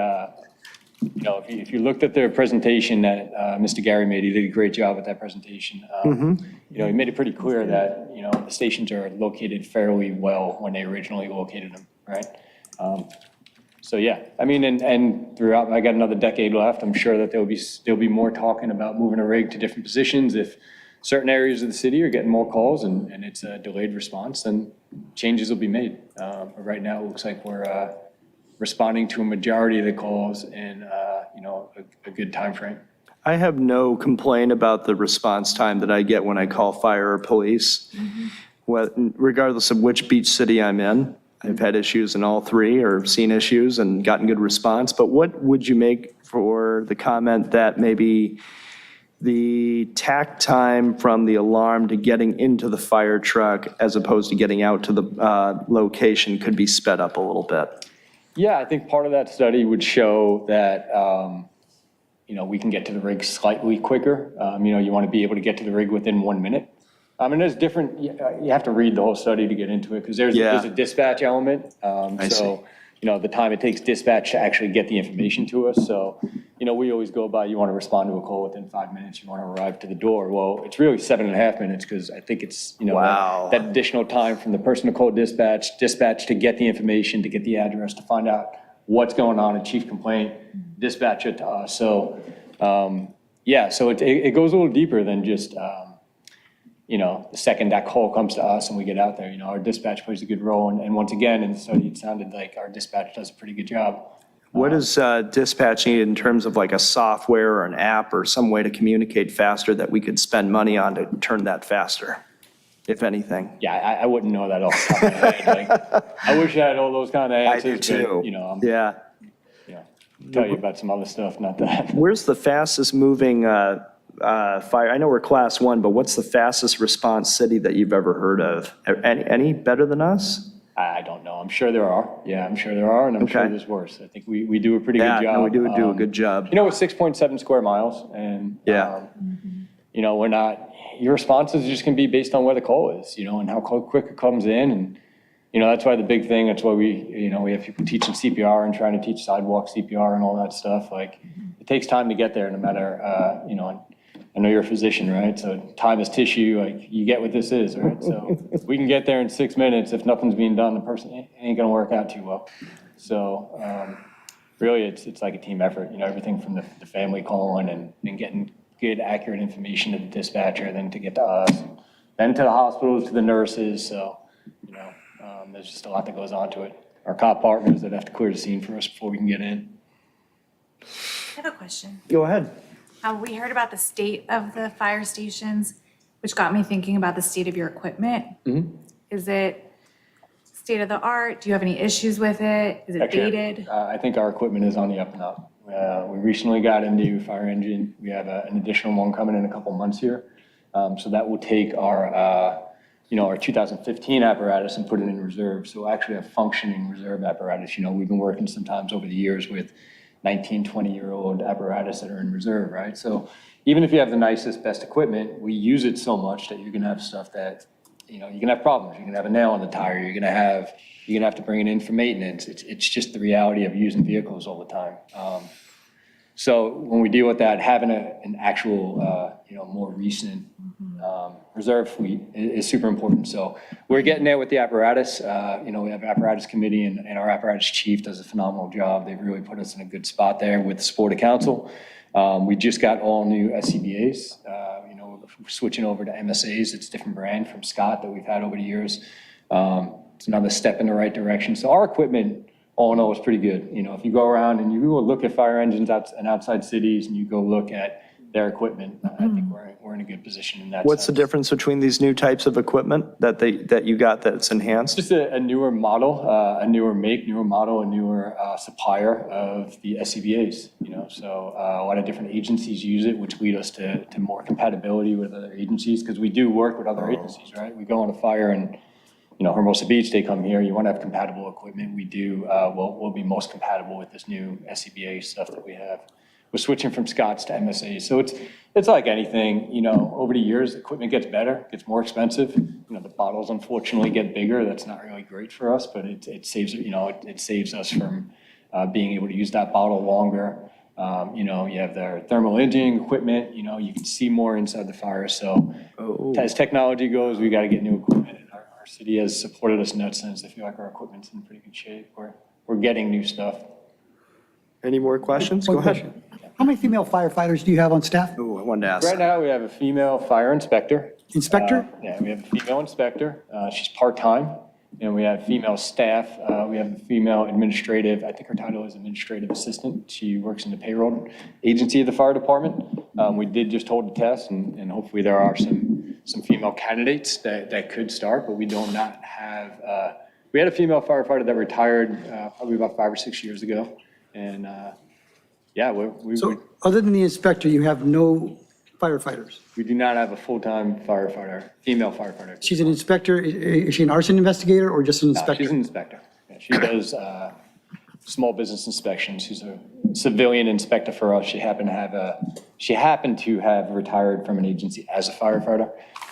if you looked at their presentation that Mr. Gary made, he did a great job with that presentation. He made it pretty clear that, the stations are located fairly well when they originally located them, right? So, yeah, I mean, and throughout, I got another decade left. I'm sure that there'll be more talking about moving a rig to different positions. If certain areas of the city are getting more calls and it's a delayed response, then changes will be made. But right now, it looks like we're responding to a majority of the calls in, a good time frame. I have no complaint about the response time that I get when I call fire or police. Well, regardless of which beach city I'm in, I've had issues in all three or seen issues and gotten good response. But what would you make for the comment that maybe the tack time from the alarm to getting into the fire truck as opposed to getting out to the location could be sped up a little bit? Yeah, I think part of that study would show that, we can get to the rig slightly quicker. You want to be able to get to the rig within 1 minute. And there's different, you have to read the whole study to get into it, because there's a dispatch element. So, the time it takes dispatch to actually get the information to us. So, we always go by, you want to respond to a call within 5 minutes, you want to arrive to the door. Well, it's really 7.5 minutes, because I think it's, Wow. that additional time from the person to call dispatch to get the information, to get the address, to find out what's going on, a chief complaint, dispatch it to us. So, so it goes a little deeper than just, the second that call comes to us and we get out there, our dispatch plays a good role. And once again, in the study, it sounded like our dispatch does a pretty good job. What is dispatching in terms of like a software or an app or some way to communicate faster that we could spend money on to turn that faster, if anything? Yeah, I wouldn't know that off the top of my head. Like, I wish I had all those kind of answers. I do too. But, Yeah. tell you about some other stuff, not that. Where's the fastest moving fire? I know we're class 1, but what's the fastest response city that you've ever heard of? Any better than us? I don't know. I'm sure there are. Yeah, I'm sure there are, and I'm sure Okay. there's worse. I think we do a pretty Yeah, good job. no, we do a good job. It's 6.7 square miles, and Yeah. we're not. Your responses just can be based on where the call is, and how quick it comes in, and that's why the big thing, that's why we have people teaching CPR and trying to teach sidewalk CPR and all that stuff. Like, it takes time to get there no matter, I know you're a physician, right? So time is tissue, like, you get what this is, right? So we can get there in 6 minutes. If nothing's being done, the person ain't gonna work out too well. So really, it's like a team effort, everything from the family calling and getting good, accurate information to the dispatcher, then to get to us, then to the hospitals, to the nurses. So, there's just a lot that goes on to it. Our cop partners that have to clear the scene for us before we can get in. I have a question. Go ahead. We heard about the state of the fire stations, which got me thinking about the state of your equipment. Is it state of the art? Do you have any issues with it? Is it Actually, dated? I think our equipment is on the up and up. We recently got a new fire engine. We have an additional one coming in a couple months here. So that will take our 2015 apparatus and put it in reserve. So we'll actually have functioning reserve apparatus. We've been working sometimes over the years with 19, 20-year-old apparatus that are in reserve, right? So even if you have the nicest, best equipment, we use it so much that you're gonna have stuff that, you can have problems. You're gonna have a nail in the tire. You're gonna have to bring it in for maintenance. It's just the reality of using vehicles all the time. So when we deal with that, having an actual, more recent reserve fleet is super important. So we're getting there with the apparatus. We have apparatus committee and our apparatus chief does a phenomenal job. They've really put us in a good spot there with the support of council. We just got all new SCBAs. We're switching over to MSAs. It's a different brand from Scott that we've had over the years. It's another step in the right direction. So our equipment, all in all, is pretty good. If you go around and you go look at fire engines in outside cities and you go look at their equipment, I think we're in a good position in that What's the sense. difference between these new types of equipment that you got that's enhanced? Just a newer model, a newer make, newer model, a newer supplier of the SCBAs, so a lot of different agencies use it, which lead us to more compatibility with other agencies, because we do work with other agencies, right? We go on a fire and, Hermosa Beach, they come here, you want to have compatible equipment. We do, we'll be most compatible with this new SCBA stuff that we have. We're switching from Scott's to MSAs. So it's like anything, over the years, equipment gets better, gets more expensive. The bottles unfortunately get bigger. That's not really great for us, but it saves, it saves us from being able to use that bottle longer. You have their thermal imaging equipment, you can see more inside the fire. So as technology goes, we got to get new equipment. And our city has supported us in that sense. I feel like our equipment's in pretty good shape. We're getting new stuff. Any more questions? Go One ahead. question. How many female firefighters do you have on staff? Ooh, I wanted to ask. Right now, we have a female fire inspector. Inspector? Yeah, we have a female inspector. She's part-time. And we have female staff. We have a female administrative, I think her title is administrative assistant. She works in the payroll agency of the fire department. We did just hold a test, and hopefully there are some female candidates that could start, but we do not have, we had a female firefighter that retired probably about 5 or 6 years ago. And So other than the inspector, you have no firefighters? we do not have a full-time firefighter, female firefighter. She's an inspector. Is she an arson investigator or just an No, inspector? she's an inspector. Yeah, she does small business inspections. She's a civilian inspector for us. She happened to have retired from an agency as a firefighter,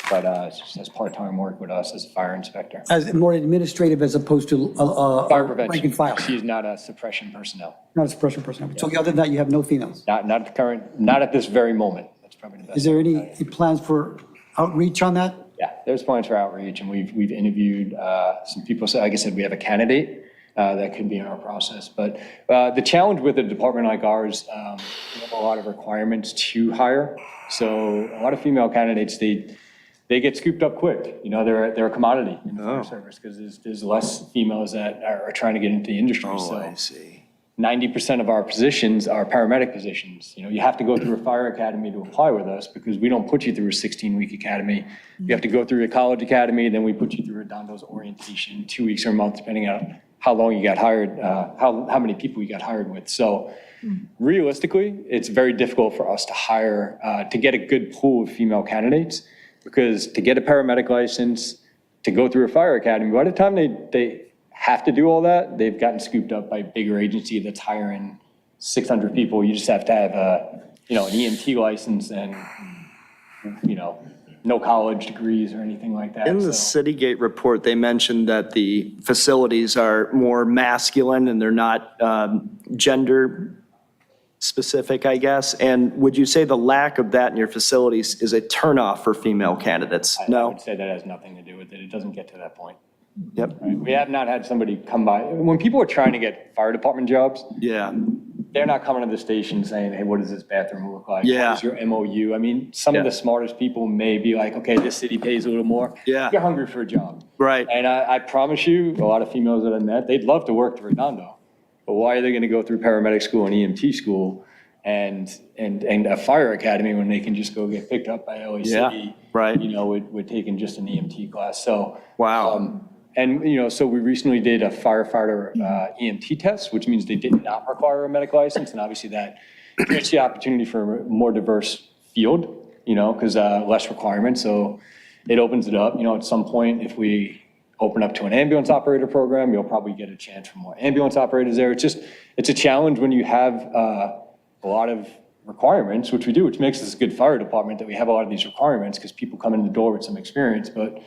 but she has part-time work with us as a fire inspector. As more administrative as opposed to Fire rank prevention. and file, She's not a suppression personnel. not a suppression person. So other than that, you have no females? Not at the current, not at this very moment. That's probably the best. Is there I can any tell you. plans for outreach on that? Yeah, there's plans for outreach, and we've interviewed some people. So like I said, we have a candidate that could be in our process. But the challenge with a department like ours, we have a lot of requirements to hire. So a lot of female candidates, they get scooped up quick. They're a commodity in the fire service because there's less females that are trying to get into the industry. Oh, I So see. 90% of our positions are paramedic positions. You have to go through a fire academy to apply with us because we don't put you through a 16-week academy. You have to go through a college academy, then we put you through Redondo's orientation, 2 weeks or a month, depending on how long you got hired, how many people you got hired with. So realistically, it's very difficult for us to hire, to get a good pool of female candidates, because to get a paramedic license, to go through a fire academy, by the time they have to do all that, they've gotten scooped up by a bigger agency that's hiring 600 people. You just have to have an EMT license and, no college degrees or anything like that. In the so. Citygate report, they mentioned that the facilities are more masculine and they're not gender specific, I guess. And would you say the lack of that in your facilities is a turnoff for female candidates? I No? would say that has nothing to do with it. It doesn't get to that point. Yep. Right? We have not had somebody come by. When people are trying to get fire department jobs, Yeah. they're not coming to the station saying, hey, what does this bathroom look like? Yeah. What is your MOU? I mean, some of Yeah. the smartest people may be like, okay, this city pays a little more. Yeah. You're hungry for a job. Right. And I promise you, a lot of females that I met, they'd love to work to Redondo. But why are they going to go through paramedic school and EMT school and a fire academy when they can just go get picked up by LACD? Yeah, right. You know, with taking just an EMT class. So. Wow. And, you know, so we recently did a firefighter EMT test, which means they did not require a medical license. And obviously that creates the opportunity for a more diverse field, you know, because less requirements. So it opens it up. You know, at some point, if we open up to an ambulance operator program, you'll probably get a chance for more ambulance operators there. It's a challenge when you have a lot of requirements, which we do, which makes us a good fire department, that we have a lot of these requirements because people come in the door with some experience. But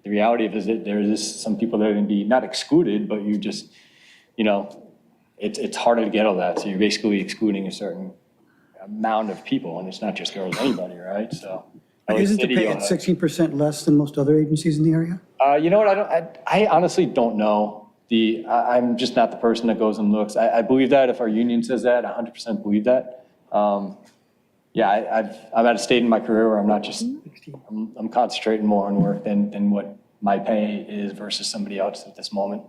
the reality of it is that there is some people that are going to be not excluded, but you just, you know, it's harder to get all that. So you're basically excluding a certain amount of people, and it's not just girls, anybody, right? So. Isn't the pay at 16% less than most other agencies in the area? You know what, I honestly don't know. I'm just not the person that goes and looks. I believe that if our union says that, 100% believe that. Yeah, I'm at a state in my career where I'm not just, I'm concentrating more on work than what my pay is versus somebody else at this moment.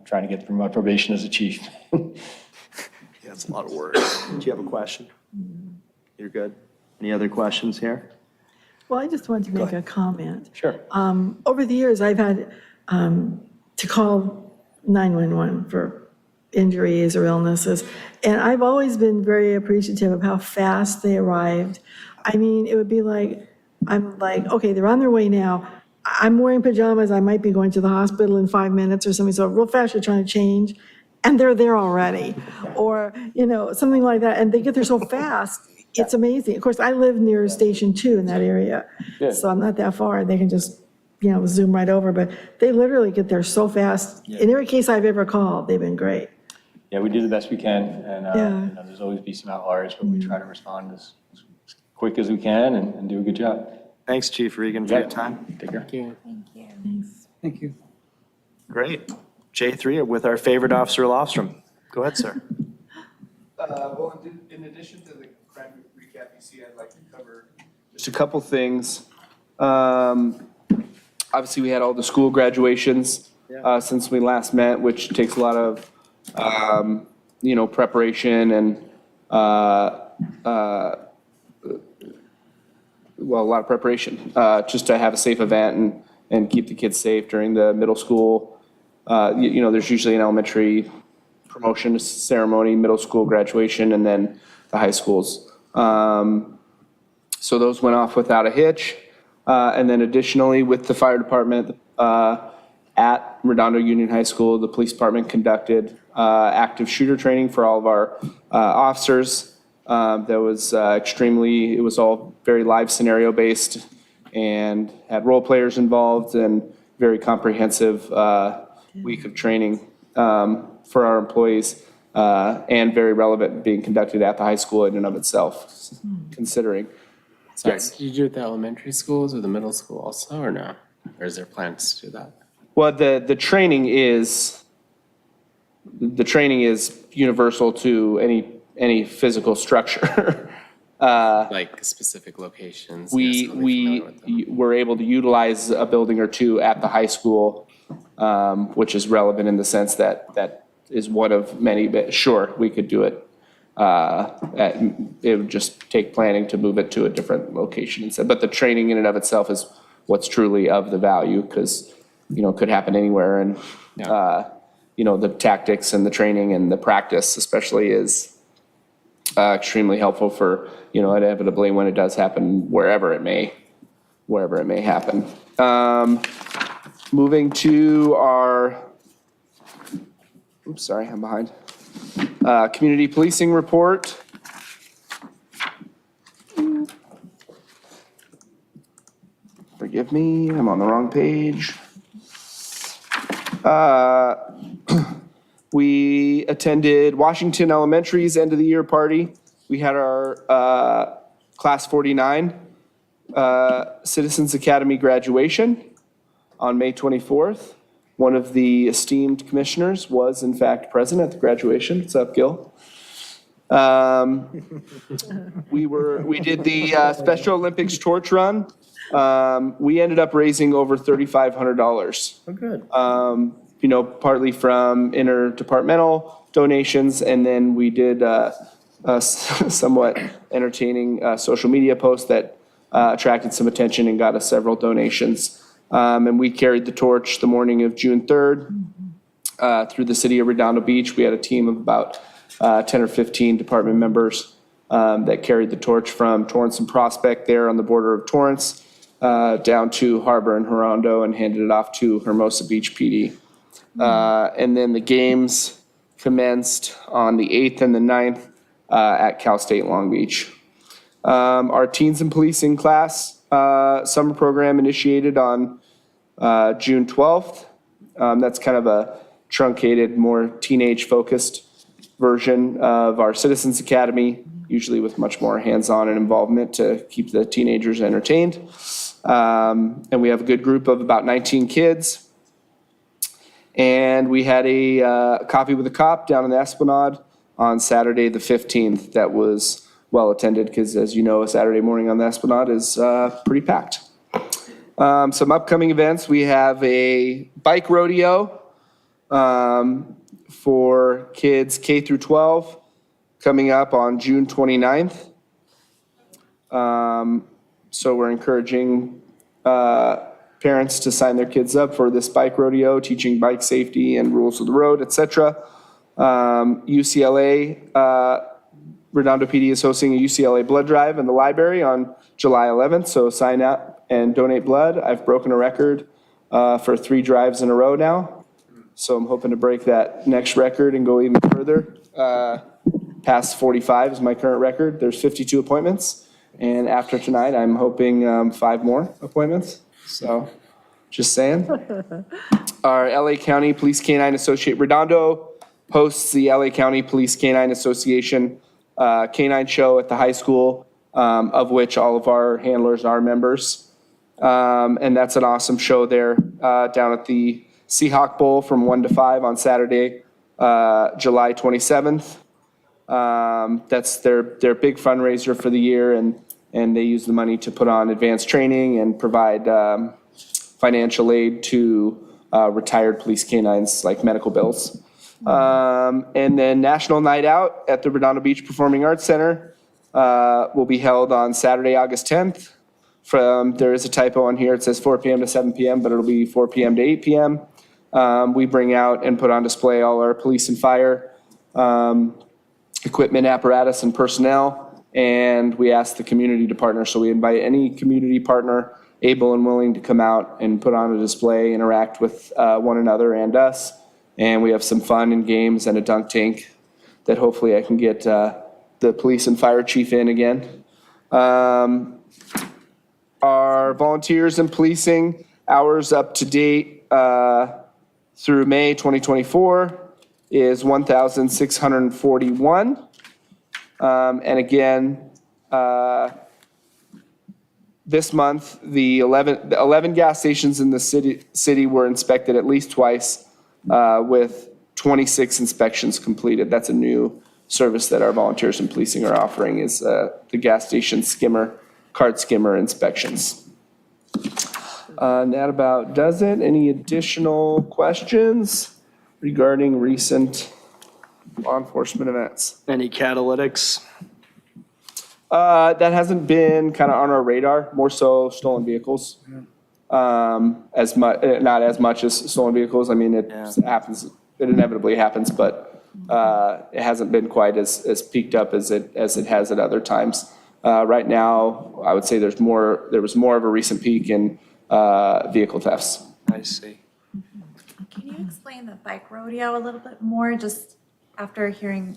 Trying to get through my probation as a chief. Yeah, it's a lot of work. Do you have a question? You're good. Any other questions here? Well, I just wanted to make a comment. Sure. Over the years, I've had to call 911 for injuries or illnesses, and I've always been very appreciative of how fast they arrived. I mean, it would be like, I'm like, okay, they're on their way now. I'm wearing pajamas, I might be going to the hospital in 5 minutes or something, so real fast you're trying to change, and they're there already. Or, you know, something like that, and they get there so fast, it's amazing. Of course, I live near Station 2 in that area, so I'm not that far, they can just, you know, zoom right over, but they literally get there so fast. In every case I've ever called, they've been great. Yeah, we do the best we can, and Yeah. you know, there's always be some outliers, but we try to respond as quick as we can and do a good job. Thanks, Chief Regan, for your time. Take care. Thank you. Thank you. Great. J3 with our favorite officer, Lofstrom. Go ahead, sir. Well, in addition to the crime recap you see, I'd like to cover just a couple things. Obviously, we had all the school graduations since we last met, which takes a lot of, you know, preparation and, well, a lot of preparation, just to have a safe event and keep the kids safe during the middle school. You know, there's usually an elementary promotion ceremony, middle school graduation, and then the high schools. So those went off without a hitch. And then additionally, with the fire department at Redondo Union High School, the police department conducted active shooter training for all of our officers. That was it was all very live scenario based and had role players involved and very comprehensive week of training for our employees and very relevant, being conducted at the high school in and of itself, considering. Sorry, Yes. did you do it at the elementary schools or the middle school also, or no? Or is there plans to do that? Well, the training is universal to any physical structure. Like specific locations? You're just really familiar with them. Were able to utilize a building or two at the high school, which is relevant in the sense that is one of many, but sure, we could do it. It would just take planning to move it to a different location instead. But the training in and of itself is what's truly of the value, because, you know, it could happen anywhere. And, you know, the tactics and the training and the practice especially is extremely helpful for, you know, inevitably when it does happen, wherever it may happen. Moving to our, oops, sorry, I'm behind. Community policing report. Forgive me, I'm on the wrong page. We attended Washington Elementary's end of the year party. We had our class 49 Citizens Academy graduation on May 24th. One of the esteemed commissioners was in fact present at the graduation. What's up, Gil? We did the Special Olympics torch run. We ended up raising over $3,500. Oh, good. You know, partly from interdepartmental donations, and then we did a somewhat entertaining social media post that attracted some attention and got us several donations. And we carried the torch the morning of June 3rd through the city of Redondo Beach. We had a team of about 10 or 15 department members that carried the torch from Torrance and Prospect there on the border of Torrance down to Harbor and Redondo and handed it off to Hermosa Beach PD. And then the games commenced on the 8th and the 9th at Cal State Long Beach. Our Teens and Policing class summer program initiated on June 12th. That's kind of a truncated, more teenage-focused version of our Citizens Academy, usually with much more hands-on and involvement to keep the teenagers entertained. And we have a good group of about 19 kids. And we had a Coffee with a Cop down in the Esplanade on Saturday the 15th that was well attended because, as you know, a Saturday morning on the Esplanade is pretty packed. Some upcoming events, we have a bike rodeo for kids K through 12 coming up on June 29th. So we're encouraging parents to sign their kids up for this bike rodeo, teaching bike safety and rules of the road, etc. UCLA, Redondo PD is hosting a UCLA blood drive in the library on July 11th, so sign up and donate blood. I've broken a record for 3 drives in a row now, so I'm hoping to break that next record and go even further. Past 45 is my current record. There's 52 appointments, and after tonight, I'm hoping 5 more appointments. So, just saying. Our LA County Police Canine Associate Redondo hosts the LA County Police Canine Association canine show at the high school, of which all of our handlers are members. And that's an awesome show there down at the Seahawk Bowl from 1 to 5 on Saturday, July 27th. That's their big fundraiser for the year, and they use the money to put on advanced training and provide financial aid to retired police canines, like medical bills. And then National Night Out at the Redondo Beach Performing Arts Center will be held on Saturday, August 10th. There is a typo on here. It says 4 p.m. to 7 p.m., but it'll be 4 p.m. to 8 p.m. We bring out and put on display all our police and fire equipment, apparatus, and personnel, and we ask the community to partner. So we invite any community partner able and willing to come out and put on a display, interact with one another and us. And we have some fun and games and a dunk tank that hopefully I can get the police and fire chief in again. Our volunteers in policing hours up to date through May 2024 is 1,641. And again, this month, the 11 gas stations in the city were inspected at least twice with 26 inspections completed. That's a new service that our volunteers in policing are offering, is the gas station card skimmer inspections. And that about does it. Any additional questions regarding recent law enforcement events? Any catalytics? That hasn't been kind of on our radar, more so stolen vehicles. As much, not as much as stolen vehicles. I mean, it happens, it inevitably happens, but it hasn't been quite as peaked up as it has at other times. Right now, I would say there was more of a recent peak in vehicle thefts. I see. Can you explain the bike rodeo a little bit more, just after hearing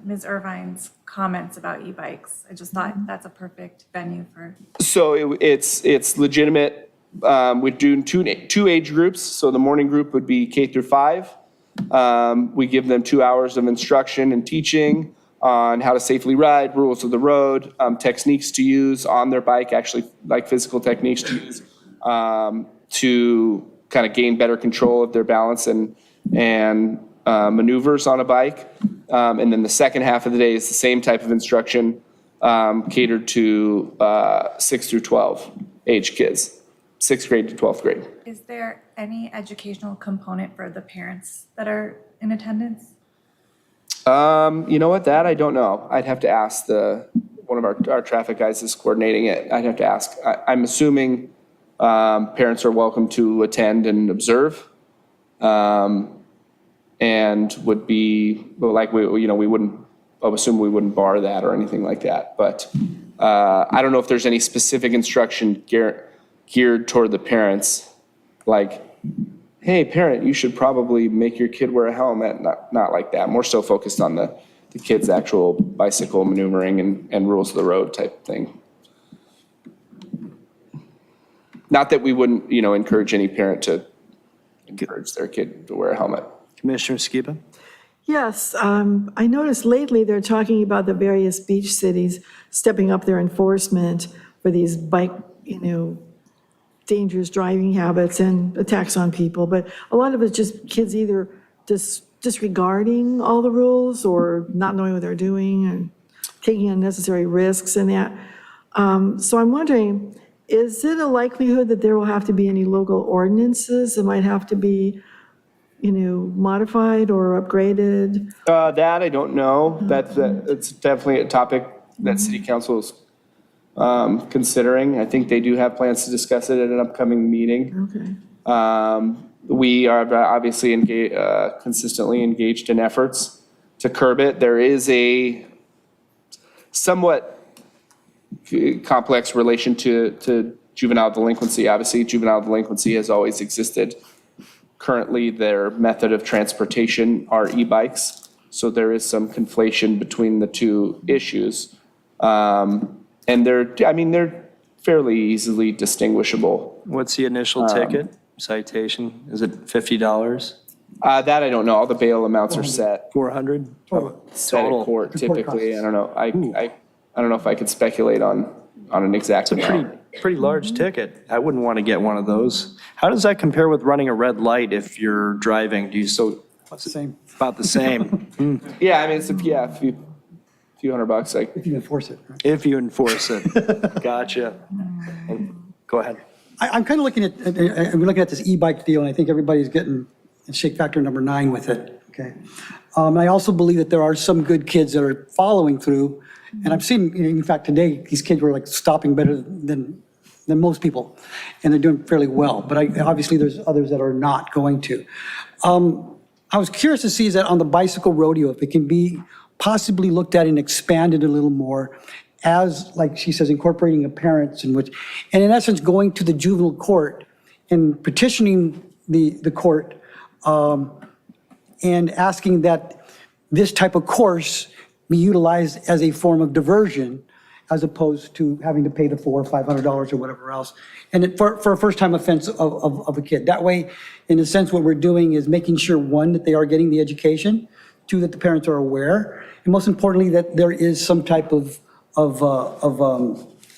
Ms. Irvine's comments about e-bikes? I just thought that's a perfect venue for. So it's legitimate we do two age groups. So the morning group would be K through 5. We give them 2 hours of instruction and teaching on how to safely ride, rules of the road, techniques to use on their bike, actually like physical techniques to use to kind of gain better control of their balance and maneuvers on a bike. And then the second half of the day is the same type of instruction catered to 6 through 12 age kids, 6th grade to 12th grade. Is there any educational component for the parents that are in attendance? You know what, that I don't know. I'd have to ask one of our traffic guys is coordinating it. I'd have to ask. I'm assuming parents are welcome to attend and observe. And would be, like, we wouldn't, I would assume we wouldn't bar that or anything like that. But I don't know if there's any specific instruction geared toward the parents, like, hey, parent, you should probably make your kid wear a helmet. Not like that. More so focused on the kid's actual bicycle maneuvering and rules of the road type thing. Not that we wouldn't, encourage any parent to encourage their kid to wear a helmet. Commissioner Skiba? Yes, I noticed lately they're talking about the various beach cities stepping up their enforcement for these bike, dangerous driving habits and attacks on people. But a lot of it's just kids either disregarding all the rules or not knowing what they're doing and taking unnecessary risks and that. So I'm wondering, is it a likelihood that there will have to be any local ordinances that might have to be modified or upgraded? That I don't know. It's definitely a topic that City Council is considering. I think they do have plans to discuss it at an upcoming meeting. Okay. We are obviously consistently engaged in efforts to curb it. There is a somewhat complex relation to juvenile delinquency. Obviously, juvenile delinquency has always existed. Currently, their method of transportation are e-bikes, so there is some conflation between the two issues. And they're fairly easily distinguishable. What's the initial ticket citation? Is it $50? That I don't know. All the bail amounts are set 400? set in court typically. I don't know. I don't know if I could speculate on an exact amount. Pretty large ticket. I wouldn't want to get one of those. How does that compare with running a red light if you're driving? Do you still? It's the same, About the same. Yeah, I mean, it's a few $100. Like, if you enforce it. Right? If you enforce it. Gotcha. Go ahead. I'm kind of looking at, we're looking at this e-bike deal, and I think everybody's getting shake factor number 9 with it, okay? I also believe that there are some good kids that are following through, and I've seen, in fact, today, these kids were like stopping better than most people, and they're doing fairly well, but obviously there's others that are not going to. I was curious to see is that on the bicycle rodeo, if it can be possibly looked at and expanded a little more as, like she says, incorporating a parents and in essence going to the juvenile court and petitioning the court and asking that this type of course be utilized as a form of diversion as opposed to having to pay the $400 or $500 or whatever else. And for a first-time offense of a kid. That way, in a sense, what we're doing is making sure, one, that they are getting the education, two, that the parents are aware, and most importantly, that there is some type of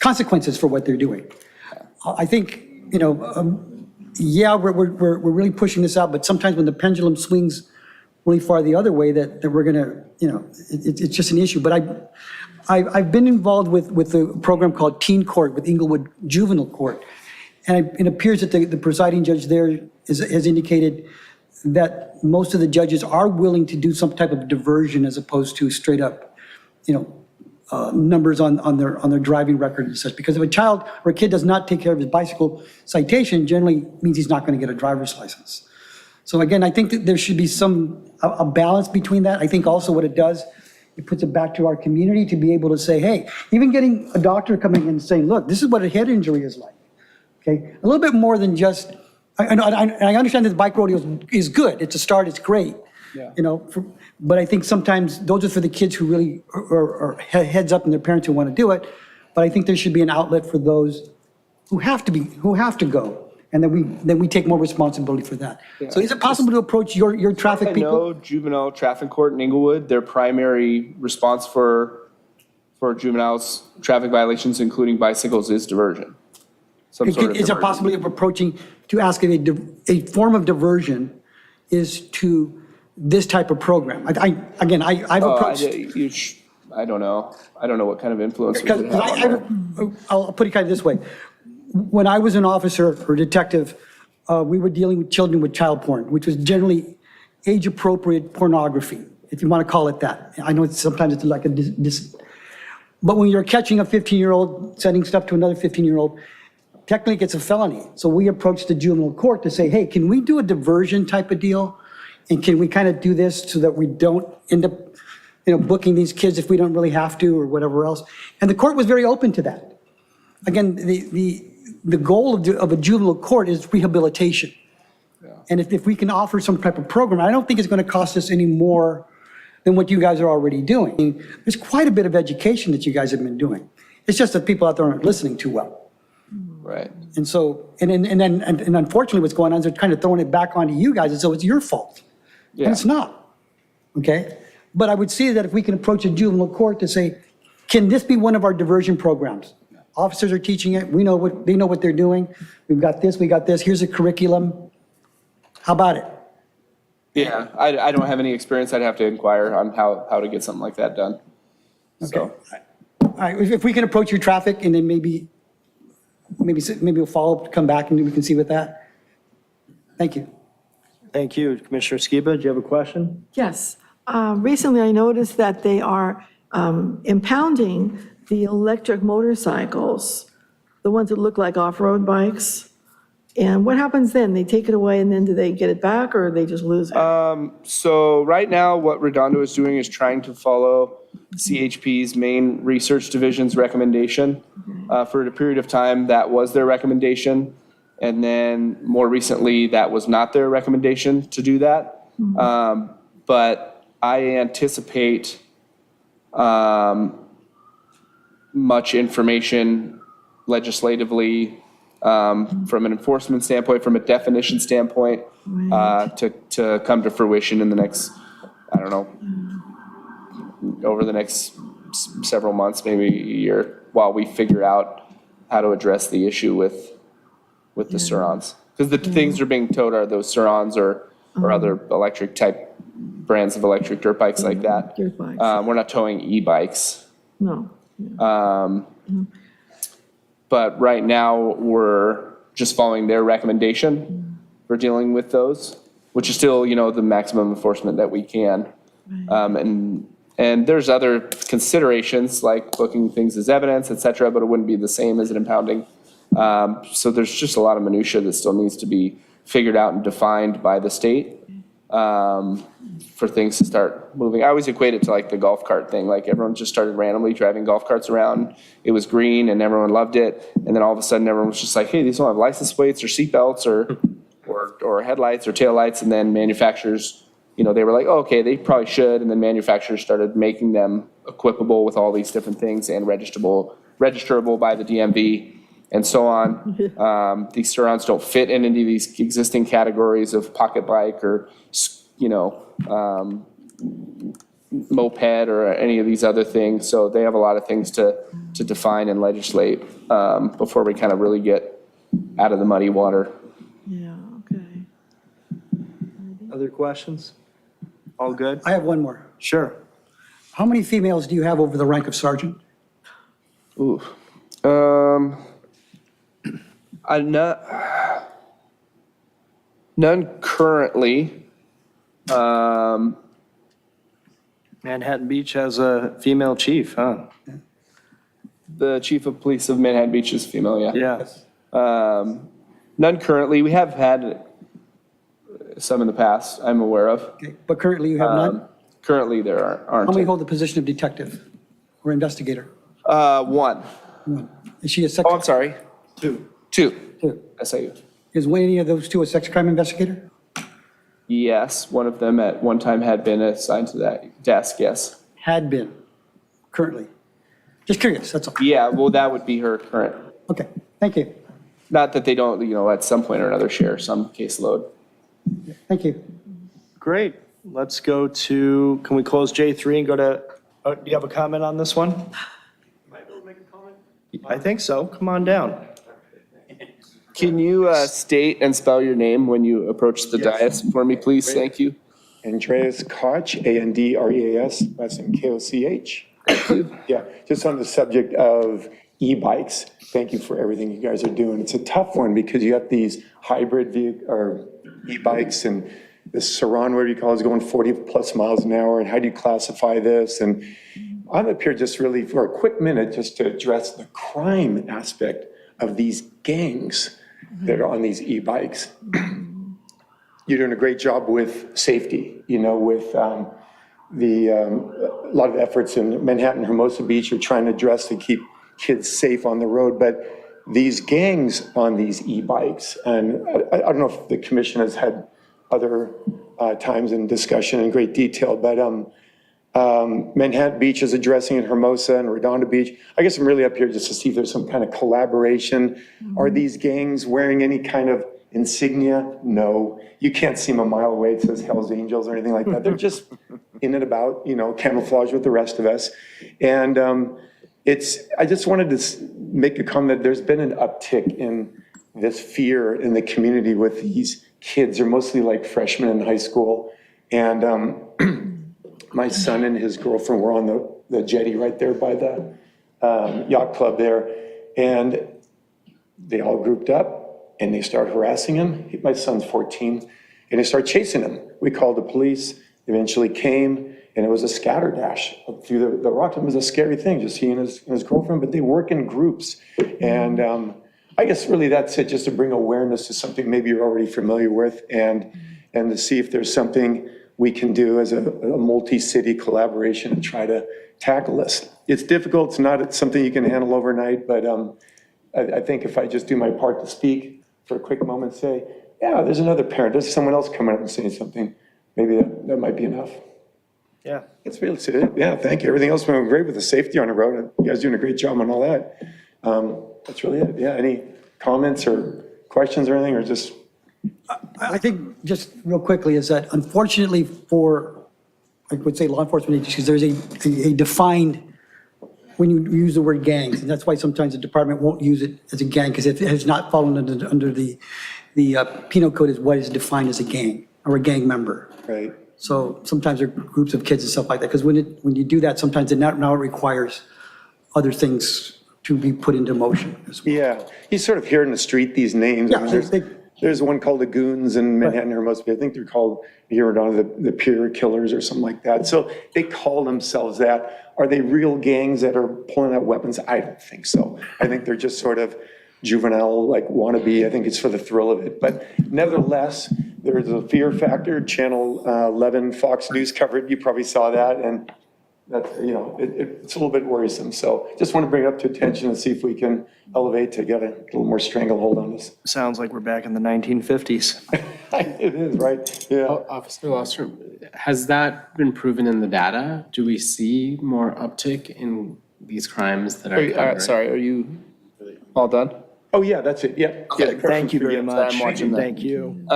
consequences for what they're doing. I think, yeah, we're really pushing this out, but sometimes when the pendulum swings really far the other way, that we're gonna, it's just an issue. But I've been involved with a program called Teen Court with Inglewood Juvenile Court. And it appears that the presiding judge there has indicated that most of the judges are willing to do some type of diversion as opposed to straight up, numbers on their driving record and such. Because if a child or a kid does not take care of his bicycle citation, generally means he's not going to get a driver's license. So again, I think that there should be a balance between that. I think also what it does, it puts it back to our community to be able to say, hey, even getting a doctor coming in and saying, look, this is what a head injury is like. Okay, a little bit more than just, I understand that the bike rodeo is good. It's a start, it's great. Yeah. But I think sometimes those are for the kids who really are heads up and their parents who want to do it. But I think there should be an outlet for those who have to go, and then we take more responsibility for that. So is it possible to approach your traffic I people? know juvenile traffic court in Inglewood, their primary response for juveniles, traffic violations, including bicycles, is diversion. Some sort of Is there diversion. a possibility of approaching, to ask if a form of diversion is to this type of program? I've Oh, approached. I don't know. I don't know what kind of influence we Because would have on that. I'll put it kind of this way. When I was an officer or detective, we were dealing with children with child porn, which was generally age-appropriate pornography, if you want to call it that. I know sometimes it's like but when you're catching a 15-year-old sending stuff to another 15-year-old, technically it's a felony. So we approached the juvenile court to say, hey, can we do a diversion type of deal? And can we kind of do this so that we don't end up, booking these kids if we don't really have to or whatever else? And the court was very open to that. Again, the goal of a juvenile court is rehabilitation. And if we can offer some type of program, I don't think it's going to cost us any more than what you guys are already doing. I mean, there's quite a bit of education that you guys have been doing. It's just that people out there aren't listening too well. Right. And so, and unfortunately what's going on is they're kind of throwing it back onto you guys as though it's your fault. And Yeah. it's not, okay? But I would see that if we can approach a juvenile court to say, can this be one of our diversion programs? Officers are teaching it, they know what they're doing. We've got this, here's a curriculum. How about it? Yeah, I don't have any experience. I'd have to inquire on how to get something like that done. So, All right, if we can approach your traffic and then maybe we'll follow up, come back and we can see with that. Thank you. Thank you. Commissioner Skiba, do you have a question? Yes. Recently, I noticed that they are impounding the electric motorcycles, the ones that look like off-road bikes. And what happens then? They take it away and then do they get it back or they just lose it? so right now, what Redondo is doing is trying to follow CHP's main research division's recommendation. For a period of time, that was their recommendation. And then more recently, that was not their recommendation to do that. But I anticipate much information legislatively from an enforcement standpoint, from a definition standpoint, to come to fruition in the next, I don't know, over the next several months, maybe a year, while we figure out how to address the issue with the Surons. Because the things that are being towed are those Surons or other electric type brands of electric dirt bikes like that. Dirt bikes. We're not towing e-bikes. No. But right now, we're just following their recommendation for dealing with those, which is still, the maximum enforcement that we can. And there's other considerations like booking things as evidence, et cetera, but it wouldn't be the same as an impounding. So there's just a lot of minutia that still needs to be figured out and defined by the state for things to start moving. I always equate it to like the golf cart thing. Like everyone just started randomly driving golf carts around. It was green and everyone loved it. And then all of a sudden everyone was just like, hey, these don't have license plates or seatbelts or headlights or taillights. And then manufacturers, they were like, oh, okay, they probably should. And then manufacturers started making them equipable with all these different things and registerable by the DMV and so on. These Surons don't fit in any of these existing categories of pocket bike or, moped or any of these other things. So they have a lot of things to define and legislate before we kind of really get out of the muddy water. Yeah, okay. Other questions? All good? I have one more. Sure. How many females do you have over the rank of sergeant? Ooh. None currently. Manhattan Beach has a female chief, huh? The chief of police of Manhattan Beach is female, yeah. Yeah. None currently. We have had some in the past, I'm aware of. Okay, but currently you have none? Currently, there aren't. How many hold the position of detective or investigator? One. One. Is she a sex? Oh, I'm sorry. Two. Two. SIU. Is any of those two a sex crime investigator? Yes, one of them at one time had been assigned to that desk, yes. Had been, currently. Just curious, that's all. Yeah, well, that would be her current. Okay, thank you. Not that they don't, at some point or another share some caseload. Thank you. Great. Let's go to, can we close J3 and go to, do you have a comment on this one? I think so. Come on down. Can you state and spell your name when you approach the dais for me, please? Thank you. Andreas Koch, Andreas, last name Koch. Yeah, just on the subject of e-bikes, thank you for everything you guys are doing. It's a tough one because you have these hybrid or e-bikes and this Saran, whatever you call it, is going 40 plus miles an hour. And how do you classify this? And I'm up here just really for a quick minute just to address the crime aspect of these gangs that are on these e-bikes. You're doing a great job with safety, with a lot of efforts in Manhattan, Hermosa Beach are trying to address to keep kids safe on the road. But these gangs on these e-bikes, and I don't know if the commission has had other times in discussion in great detail, but Manhattan Beach is addressing it, Hermosa and Redondo Beach. I guess I'm really up here just to see if there's some kind of collaboration. Are these gangs wearing any kind of insignia? No. You can't see them a mile away. It says Hell's Angels or anything like that. They're just in and about, camouflage with the rest of us. And I just wanted to make a comment. There's been an uptick in this fear in the community with these kids. They're mostly like freshmen in high school. And my son and his girlfriend were on the jetty right there by the yacht club there. And they all grouped up and they started harassing him. My son's 14, and they started chasing him. We called the police, eventually came, and it was a scatter dash through the rocks. It was a scary thing, just he and his girlfriend, but they work in groups. And I guess really that's it, just to bring awareness to something maybe you're already familiar with, and to see if there's something we can do as a multi-city collaboration and try to tackle this. It's difficult, it's not something you can handle overnight, but I think if I just do my part to speak for a quick moment, say, yeah, there's another parent, there's someone else coming up and saying something, maybe that might be enough. Yeah. That's really it. Yeah, thank you. Everything else went great with the safety on the road. You guys doing a great job on all that. That's really it. Yeah, any comments or questions or anything, or just? I think just real quickly is that unfortunately for, I would say law enforcement agencies, there's a defined, when you use the word gangs, and that's why sometimes the department won't use it as a gang, because it has not fallen under the penal code is what is defined as a gang or a gang member. Right. So sometimes there are groups of kids and stuff like that, because when you do that, sometimes it now requires other things to be put into motion as well. Yeah, you sort of hear in the street these names. Yeah, I mean, there's one called the Goons in Manhattan, Hermosa. I think they're called here down the Pier Killers or something like that. So they call themselves that. Are they real gangs that are pulling out weapons? I don't think so. I think they're just sort of juvenile, like wannabe. I think it's for the thrill of it. But nevertheless, there's a fear factor. Channel 11 Fox News covered. You probably saw that, and that's, it's a little bit worrisome. So just want to bring it up to attention and see if we can elevate to get a little more stranglehold on this. Sounds like we're back in the 1950s. It is, right? Yeah. Officer Lostrom, has that been proven in the data? Do we see more uptick in these crimes that are occurring? Sorry, are you all done? Oh, yeah, that's it. Yeah. Yeah. Thank you very much. I'm watching that. Thank you.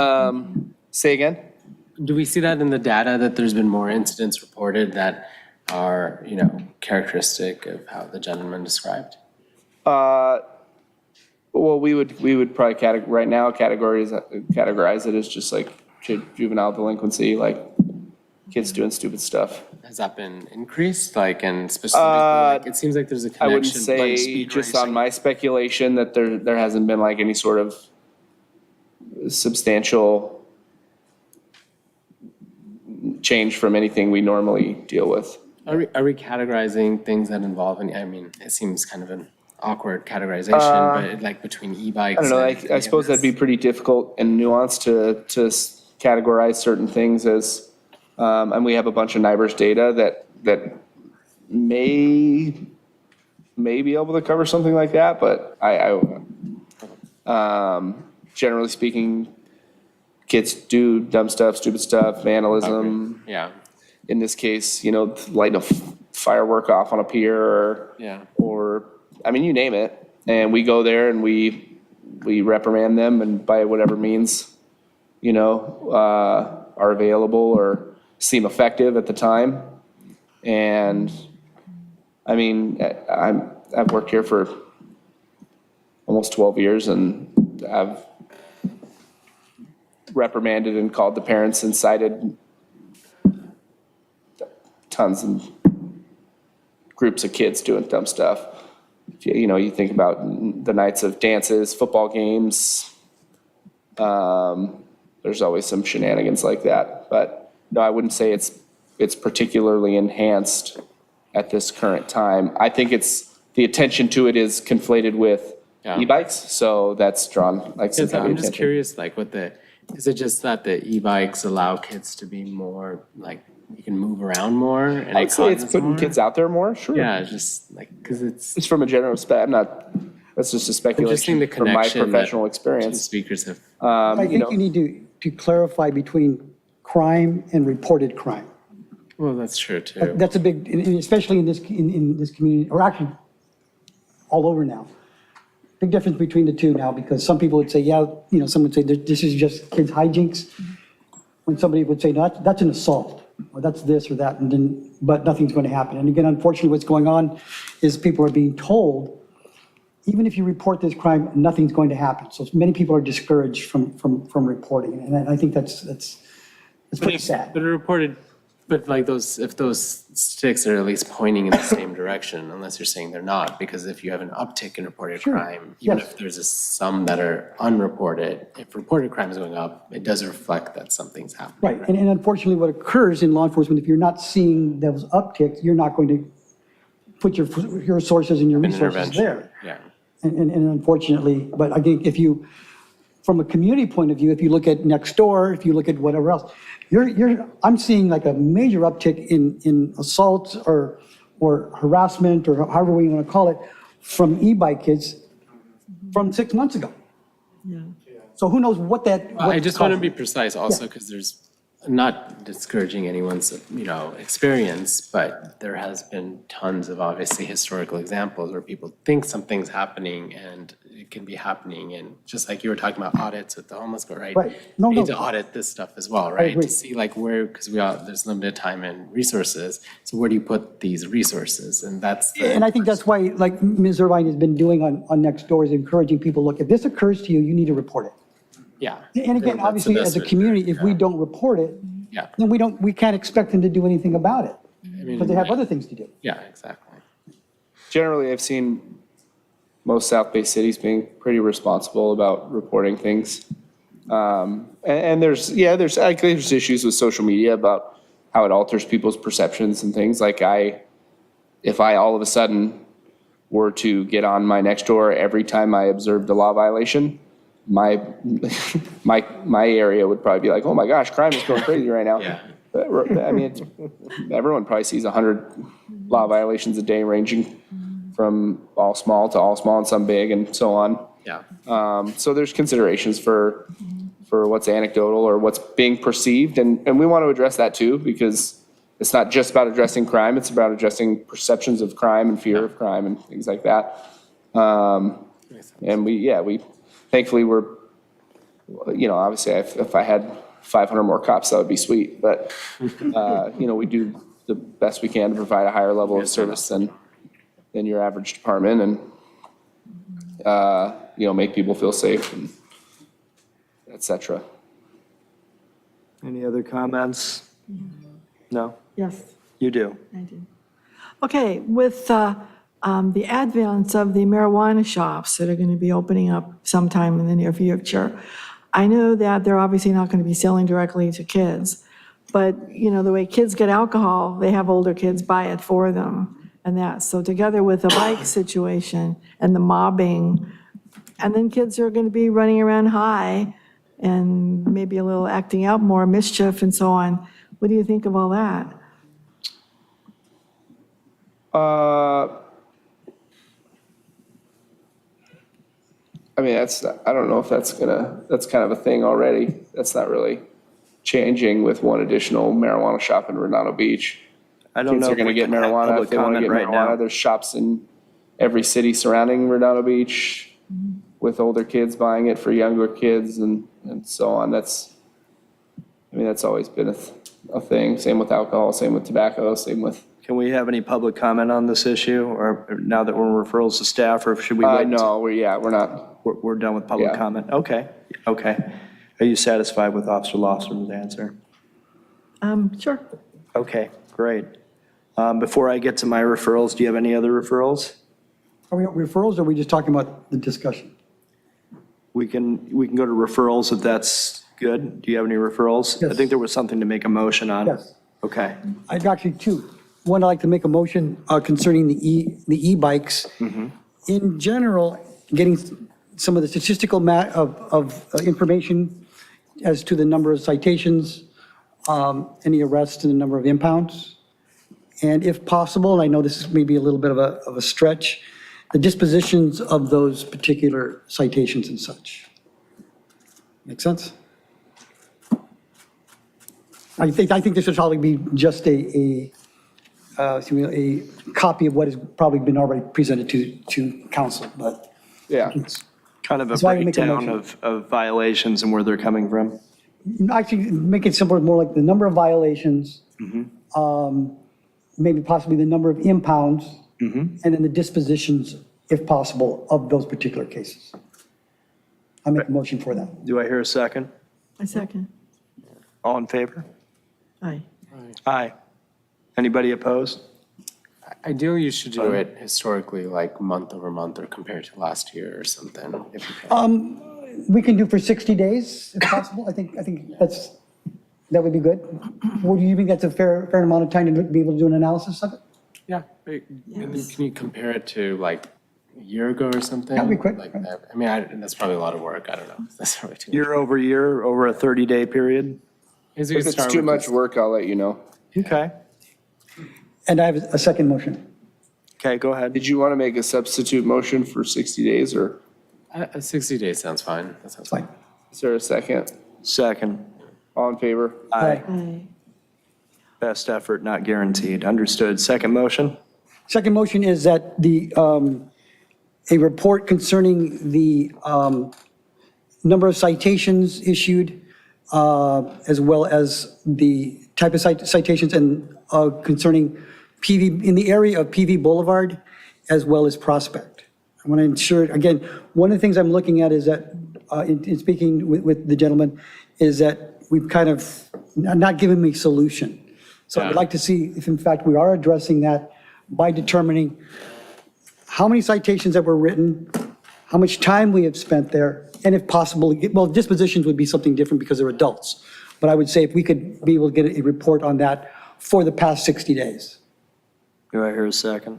Say again? Do we see that in the data, that there's been more incidents reported that are, characteristic of how the gentleman described? Well, we would probably categorize it as just like juvenile delinquency, like kids doing stupid stuff. Has that been increased, and specifically, it seems like there's a connection. I wouldn't say, just on my speculation, that there hasn't been like any sort of substantial change from anything we normally deal with. Are we categorizing things that involve it seems kind of an awkward categorization, but between e-bikes? I don't know, I suppose that'd be pretty difficult and nuanced to categorize certain things as, and we have a bunch of NIBRS data that may be able to cover something like that, but generally speaking, kids do dumb stuff, stupid stuff, vandalism. Okay. Yeah. In this case, lighting a firework off on a pier or, you name it. And we go there and we we reprimand them and by whatever means, are available or seem effective at the time. And I mean, I've worked here for almost 12 years and I've reprimanded and called the parents and cited tons and groups of kids doing dumb stuff. You think about the nights of dances, football games. There's always some shenanigans like that. But no, I wouldn't say it's particularly enhanced at this current time. I think the attention to it is conflated with e-bikes, so that's drawn like some heavy I'm just attention. curious, like is it just that the e-bikes allow kids to be more, like, you can move around more? And I'd say it's causes putting more? kids out there more, sure. Yeah, just like, because It's from a general that's just a interesting speculation the from my connection that professional two experience. speakers have. I think you need to clarify between crime and reported crime. Well, that's true too. That's a big, and especially in this community, or actually all over now. Big difference between the two now, because some people would say, some would say this is just kids' hijinks. When somebody would say, no, that's an assault, or that's this or that, but nothing's going to happen. And again, unfortunately, what's going on is people are being told, even if you report this crime, nothing's going to happen. So many people are discouraged from reporting, and I think that's pretty sad. But like if those sticks are at least pointing in the same direction, unless you're saying they're not, because if you have an uptick in reported crime, even Yes. if there's some that are unreported, if reported crime is going up, it does reflect that something's happening. Right, and unfortunately, what occurs in law enforcement, if you're not seeing those upticks, you're not going to put your sources and your An resources intervention, there. yeah. And unfortunately, but I think from a community point of view, if you look at next door, if you look at whatever else, I'm seeing like a major uptick in assaults or harassment, or however we want to call it, from e-bike kids from 6 months ago. Yeah. So who knows what I just want to be caused it. precise also, because there's not discouraging anyone's, experience, but there has been tons of obviously historical examples where people think something's happening and it can be happening. And just like you were talking about audits with the homeless court, right? Right. No, We no. need to audit this stuff as well, right? agree. To see like where, because there's limited time and resources. So where do you put these resources? And that's And I think that's why, like Ms. Irvine has been doing on Nextdoor, is encouraging people, look, if this occurs to you, you need to report it. yeah. And again, That's obviously, the as a best way to do it, community, if we yeah. don't report it, Yeah. then we can't expect them to do anything about it, I mean, because they have other things to do. Yeah, exactly. Generally, I've seen most South Bay cities being pretty responsible about reporting things. And there's issues with social media about how it alters people's perceptions and things. Like if I all of a sudden were to get on my Nextdoor every time I observed a law violation, my area would probably be like, oh my gosh, crime is going crazy right now. Yeah. I mean, everyone probably sees 100 law violations a day, ranging from all small and some big and so on. Yeah. So there's considerations for what's anecdotal or what's being perceived. And we want to address that too, because it's not just about addressing crime, it's about addressing perceptions of crime and fear of crime and things like that. And we thankfully obviously if I had 500 more cops, that would be sweet. But, we do the best we can to provide a higher level of service than your average department and, make people feel safe and et cetera. Any other comments? No? Yes, You do? I do. Okay, with the advent of the marijuana shops that are going to be opening up sometime in the near future, I know that they're obviously not going to be selling directly to kids, but, the way kids get alcohol, they have older kids buy it for them and that. So together with the bike situation and the mobbing, and then kids are going to be running around high and maybe a little acting out more, mischief and so on. What do you think of all that? I mean, I don't know if that's kind of a thing already. That's not really changing with one additional marijuana shop in Redondo Beach. I don't Kids know are if going to we get can have marijuana public if they want to comment get right marijuana. now. There's shops in every city surrounding Redondo Beach. with older kids buying it for younger kids and so on. That's always been a thing. Same with alcohol, same with tobacco, same with. Can we have any public comment on this issue, or now that we're in referrals to staff, or should we wait? No, we're not. We're done with public Yeah. comment? Okay. Are you satisfied with Officer Lofson's answer? Sure. Okay, great. Before I get to my referrals, do you have any other referrals? Are we referrals, or are we just talking about the discussion? We can go to referrals if that's good. Do you have any referrals? I Yes. think there was something to make a motion on. Yes. Okay. I'd actually two. One, I'd like to make a motion concerning the e-bikes. In general, getting some of the statistical information as to the number of citations, any arrests, and the number of impounds. And if possible, and I know this is maybe a little bit of a stretch, the dispositions of those particular citations and such. Make sense? I think this would probably be just a copy of what has probably been already presented to council, but Yeah. it's Kind of a That's why we make a breakdown motion. of violations and where they're coming from. actually make it simpler, more like the number of violations, maybe possibly the number of impounds, and then the dispositions, if possible, of those particular cases. I make a motion for that. Do I hear a second? A second. All in favor? Aye. Aye. Anybody opposed? Ideally, you should do it historically, like month over month or compared to last year or something, if you can. We can do for 60 days, if possible. I think that would be good. Would you think that's a fair amount of time to be able to do an analysis of it? Yeah, and then can you compare it to like a year ago or something? That'd be quick. Like that? I mean, that's probably a lot of work. I don't know. That's probably too much. Year, over a 30-day period? Maybe we If could it's start too with much this. work, I'll let you know. Okay. And I have a second motion. Okay, go ahead. Did you want to make a substitute motion for 60 days, or 60 days sounds fine. That sounds fine. is there a second? Second. All in favor? Aye. Aye. Best effort not guaranteed. Understood. Second motion? Second motion is that a report concerning the number of citations issued, as well as the type of citations and concerning PV, in the area of PV Boulevard, as well as Prospect. I want to ensure, again, one of the things I'm looking at is that, in speaking with the gentleman, is that we've kind of not given me solution. So I'd Yeah. like to see if in fact we are addressing that by determining how many citations that were written, how much time we have spent there, and if possible, well, dispositions would be something different because they're adults. But I would say if we could be able to get a report on that for the past 60 days. Do I hear a second?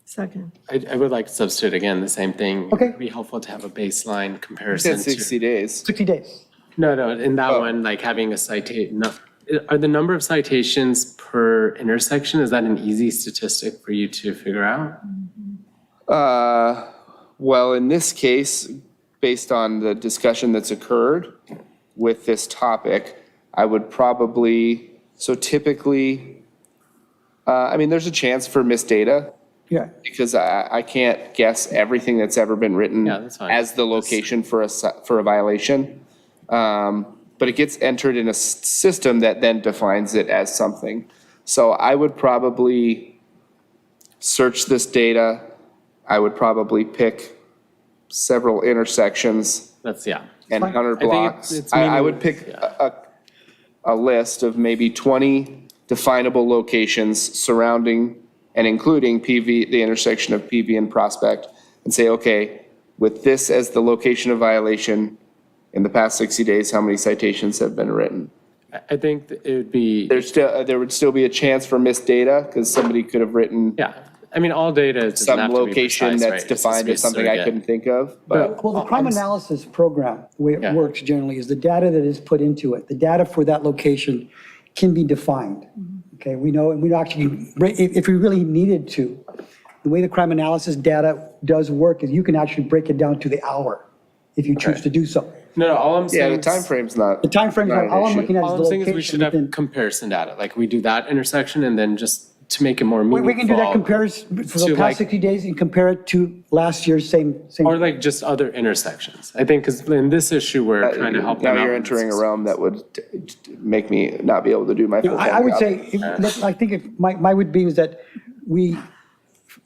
Second. I would like to substitute again, the same thing. Okay. It'd be helpful to have a baseline You comparison said to. 60 days. 60 days. No, in that Oh. one, like having a citation, are the number of citations per intersection, is that an easy statistic for you to figure out? Well, in this case, based on the discussion that's occurred with this topic, I would probably, so typically, I mean, there's a chance for missed data Yeah. because I can't guess everything that's ever been written Yeah, that's fine. as the location for a violation. But it gets entered in a system that then defines it as something. So I would probably search this data. I would probably pick several intersections That's, yeah. and 100 think blocks. it's I would meaning- pick a list of maybe 20 definable locations surrounding and including PV, the intersection of PV and Prospect, and say, okay, with this as the location of violation, in the past 60 days, how many citations have been written? I think that it would be, There would still be a chance for missed data because somebody could have written yeah. I mean, all data doesn't some have to be location precise, that's right? It's just defined be as something I surrogate. couldn't think of, but. Well, the crime analysis program, the way it Yeah. works generally is the data that is put into it, the data for that location can be defined. Okay, we know, and we actually, if we really needed to, the way the crime analysis data does work is you can actually break it down to the hour if you choose to do so. No, all I'm Yeah, saying. the timeframe's not. The timefraame, not an all I'm issue. looking at is All the I'm saying is we location should have within. comparison data, like we do that intersection and then just to make it more meaningful. We can do that comparison for the to, past like- 60 days and compare it to last year's same. Or like just other intersections. I think, because in this issue, we're trying to help them Now out. you're with entering a this. realm that would make me not be able to do my You know, full-time I would job. say, I think my would be is that we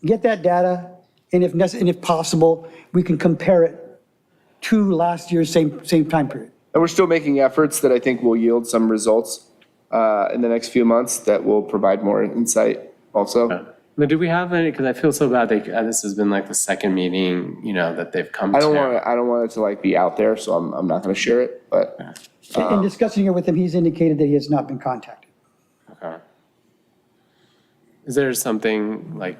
get that data, and if possible, we can compare it to last year's same time period. And we're still making efforts that I think will yield some results in the next few months that will provide more insight also. But do we have any, because I feel so bad, this has been like the second meeting, that they've come to. I don't want it to like be out there, so I'm not going to share it, but In discussing it with him, he's indicated that he has not been contacted. Okay. Is there something like,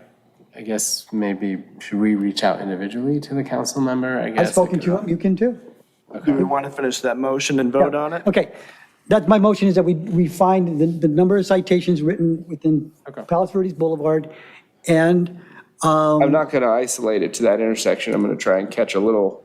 I guess maybe, should we reach out individually to the council member, I guess? I've spoken to him, you can too. Do we want to finish that motion and vote on it? Okay, that's my motion, is that we find the number of citations written within Okay. Palos Verdes Boulevard, and I'm not going to isolate it to that intersection. I'm going to try and catch a little.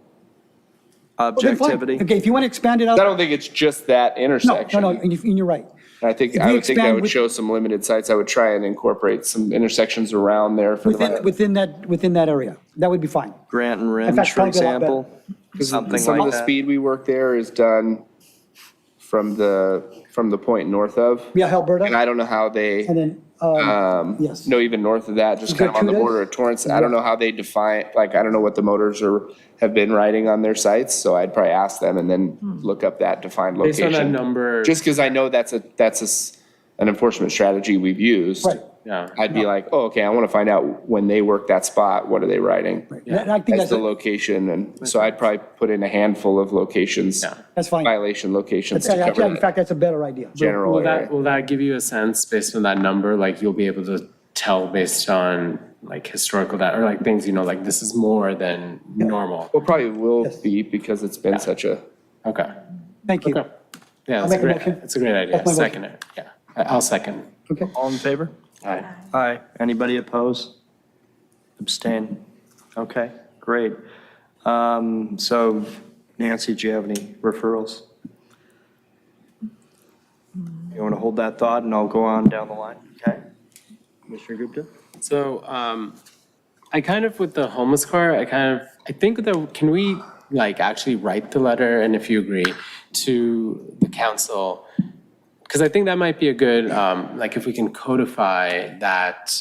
well, then fine. Objectivity. Okay, if you want to expand it out. I don't think it's just that No, intersection. no, and you're right. I think If I we would think that expand would with- show some limited sites. I would try and incorporate some intersections around there for the. Within that area, that would be fine. Grant and In Ringe, fact, for probably a lot example, something Some of like the that. speed we work there is done from the point north of. Yeah, Alberta, And I don't know how they, and then, yes. no, even north of that, just kind of on the Gertrudes? border of Torrance. I don't know how they define, like, I don't know what the motors have been riding on their sites, so I'd probably ask them and then look up that defined Based on that location. number. Just because I know that's an enforcement strategy we've used. Right. Yeah. I'd be like, oh, okay, I want to find out when they work that spot, what are they riding? And I think As that's, the location, and so I'd probably put in a handful of locations, Yeah. that's fine. violation locations to Actually, cover in the fact, that's a better idea. general Will area. that give you a sense based on that number, like you'll be able to tell based on like historical data, or like things, like this is more than normal? Well, probably will be because it's been such a, Okay. Thank you. Okay. Yeah, I'll that's a make a great, motion. that's a great idea. That's my motion. Second it. Yeah. I'll second. Okay. All in favor? Aye. Aye. Anybody oppose? Abstain? Okay, great. So Nancy, do you have any referrals? You want to hold that thought and I'll go on down the line? Okay. Commissioner Gupta? So, I kind of, with the homeless car, I think that, can we like actually write the letter, and if you agree, to the council? Because I think that might be a good, like if we can codify that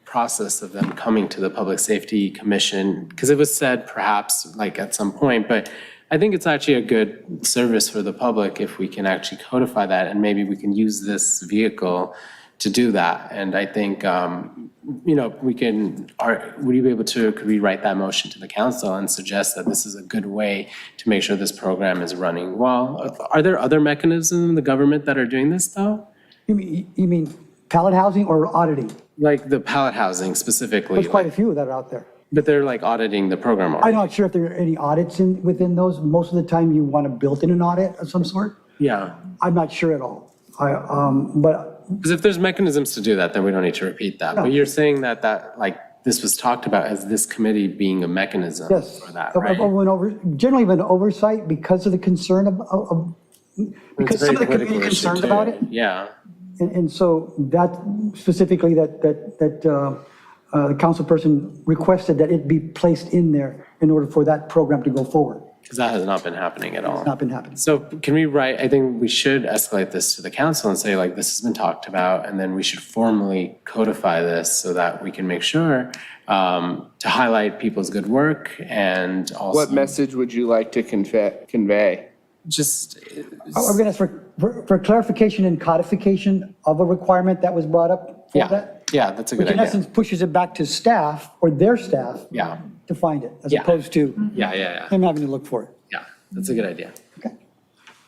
process of them coming to the Public Safety Commission, because it was said perhaps like at some point, but I think it's actually a good service for the public if we can actually codify that, and maybe we can use this vehicle to do that. And I think, we can, would you be able to, could we write that motion to the council and suggest that this is a good way to make sure this program is running well? Are there other mechanisms in the government that are doing this though? You mean pallet housing or auditing? Like the pallet housing specifically, There's quite a few that are out there. but they're like auditing the program I'm already. not sure if there are any audits within those. Most of the time you want to build in an audit of some sort. Yeah, I'm not sure at all. But because if there's mechanisms to do that, then we don't need to repeat that. But you're saying that like this was talked about as this committee being a mechanism yes, for that, right? generally of an oversight because of the concern of because some of the community concerned about it. Yeah. And so that specifically that the council person requested that it be placed in there in order for that program to go forward. Because that has not been happening at all. It's not been happening. So can we write, I think we should escalate this to the council and say like, this has been talked about, and then we should formally codify this so that we can make sure to highlight people's good work and also. what message would you like to convey? Just. I'm going to ask for clarification and codification of a requirement that was brought up for Yeah, that. yeah, that's a good Which in idea. essence pushes it back to staff or their staff Yeah, to find it, as Yeah. opposed to yeah, him having to look for it. yeah, that's a good idea.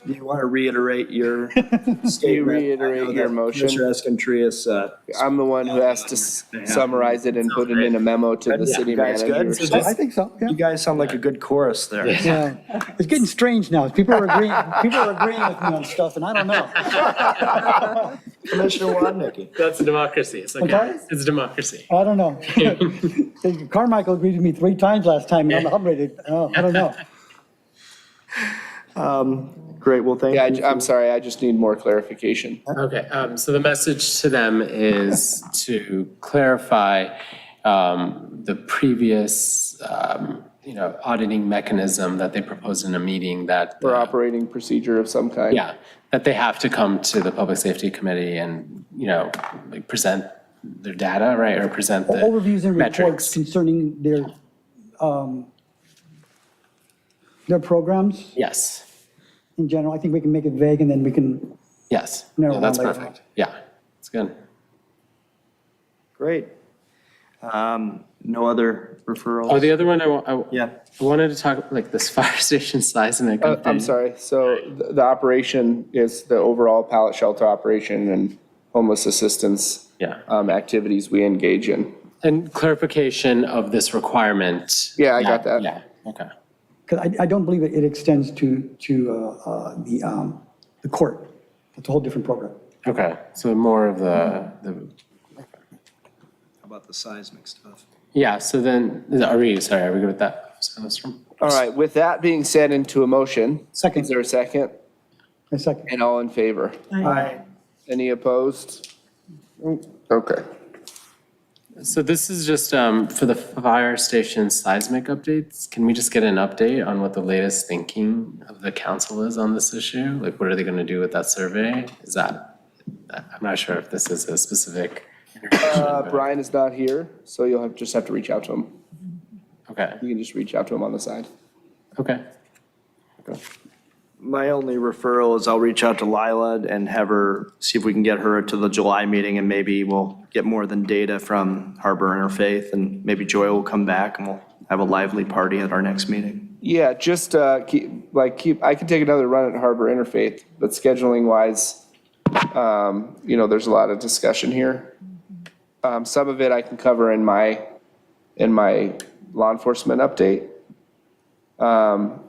Do you want to reiterate your statement? reiterate I know your that motion? Commissioner Escontrias, I'm the one who has to summarize it and put it in a memo to the Yeah, city you guys good? manager. So I think so, yeah. you guys sound like a good chorus there. Yeah. It's getting strange now. People are agreeing with me on stuff, and I don't know. Commissioner Wadnicki. That's democracy. It's I'm sorry? It's democracy. I don't know. Carmichael agreed with me 3 times last time, and I'm ready to, I don't know. Great, well, thank Yeah, you. I'm sorry, I just need more clarification. Okay, so the message to them is to clarify the previous, auditing mechanism that they proposed in a meeting that. Or operating procedure of some kind. Yeah, that they have to come to the Public Safety Committee and, like present their data, right, or present the Overviews and reports metrics. concerning their programs Yes, in general. I think we can make it vague and then we can, yes, No, yeah, that's later on. perfect, yeah, it's good. Great. No other referrals? Oh, the other one, I Yeah. wanted to talk, like, this fire station seismic I'm update. sorry, so the operation is the overall pallet shelter operation and homeless assistance Yeah, activities we engage in. and clarification of this requirement. Yeah, I got that. Yeah, okay. because I don't believe it extends to the court. It's a whole different program. Okay, so more of the, How about the seismic stuff? yeah, so then, are we good with that? All right, with that being said into a motion. Second. Is there a second? A second. And all in favor? Aye. Any opposed? Okay. So this is just for the fire station seismic updates. Can we just get an update on what the latest thinking of the council is on this issue? Like, what are they going to do with that survey? Is that, I'm not sure if this is a specific interaction. but- Brian is not here, so you'll just have to reach out to him. Okay, You can just reach out to him on the side. okay. My only referral is I'll reach out to Lila and have her, see if we can get her to the July meeting, and maybe we'll get more than data from Harbor Interfaith, and maybe Joy will come back and we'll have a lively party at our next meeting. Yeah, just I can take another run at Harbor Interfaith, but scheduling wise, there's a lot of discussion here. Some of it I can cover in my law enforcement update. And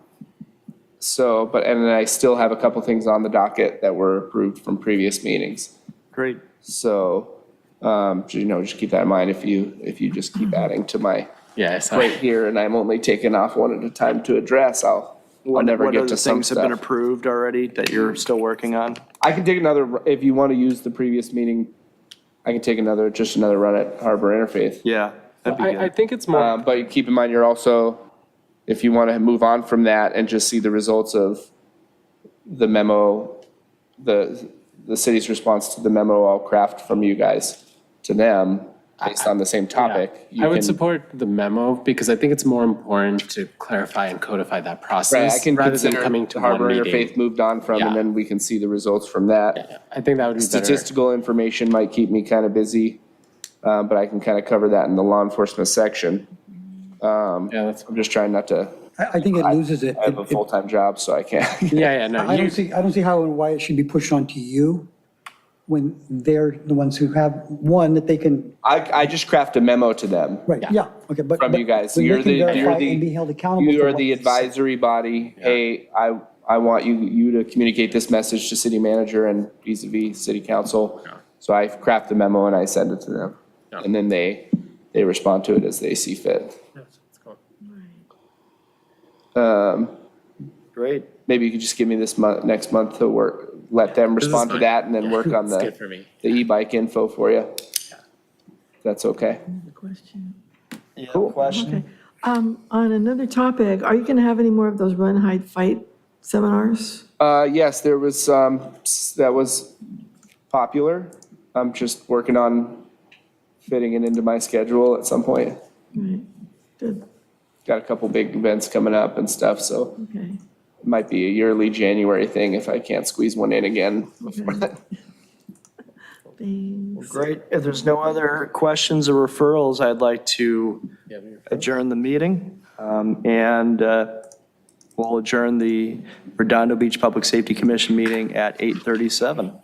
then I still have a couple things on the docket that were approved from previous meetings. Great. So, just keep that in mind if you just keep adding to my Yeah, I saw. plate here and I'm only taking off one at a time to address, I'll never What get other to some things have been stuff. approved already that you're still working on? I can take another, if you want to use the previous meeting, I can take another run at Harbor Interfaith. Yeah, that'd be I good. think it's more, But keep in mind, you're also, if you want to move on from that and just see the results of the memo, the city's response to the memo I'll craft from you guys to them based on the same topic. you I would can- support the memo because I think it's more important to clarify and codify that Right, process. I can rather than consider coming to the Harbor one meeting. Interfaith moved on from, Yeah. and then we can see the results from that. Yeah, I think that would be better. Statistical information might keep me kind of busy, but I can kind of cover that in the law enforcement section. Yeah, that's, I'm just trying not to, I think it loses it. I have a full-time job, so I can't. yeah, no, I you, don't see how and why it should be pushed onto you when they're the ones who have, one, that they can, I just craft a memo to them. right, yeah, okay, but. From you but guys. when they You're can the- you're verify the- and be held accountable You for are what the they say. advisory body. Hey, I want you to communicate this message to city manager and vis-a-vis city council. So I craft the memo and I send it to them. Yeah. And then they respond to it as they see fit. Great. Maybe you could just give me this month, next month to work, let them This is respond to fine. that and then work on it's good for me. the e-bike info for you. That's okay. The question. Yeah, Cool. question? Okay. On another topic, are you going to have any more of those run, hide, fight seminars? Yes, there was, that was popular. I'm just working on fitting it into my schedule at some point. Right, good, Got a couple big events coming up and stuff, so okay. it might be a yearly January thing if I can't squeeze one in again. before that. Thanks. Great. If there's no other questions or referrals, I'd like to adjourn the meeting. And we'll adjourn the Redondo Beach Public Safety Commission meeting at 8:37.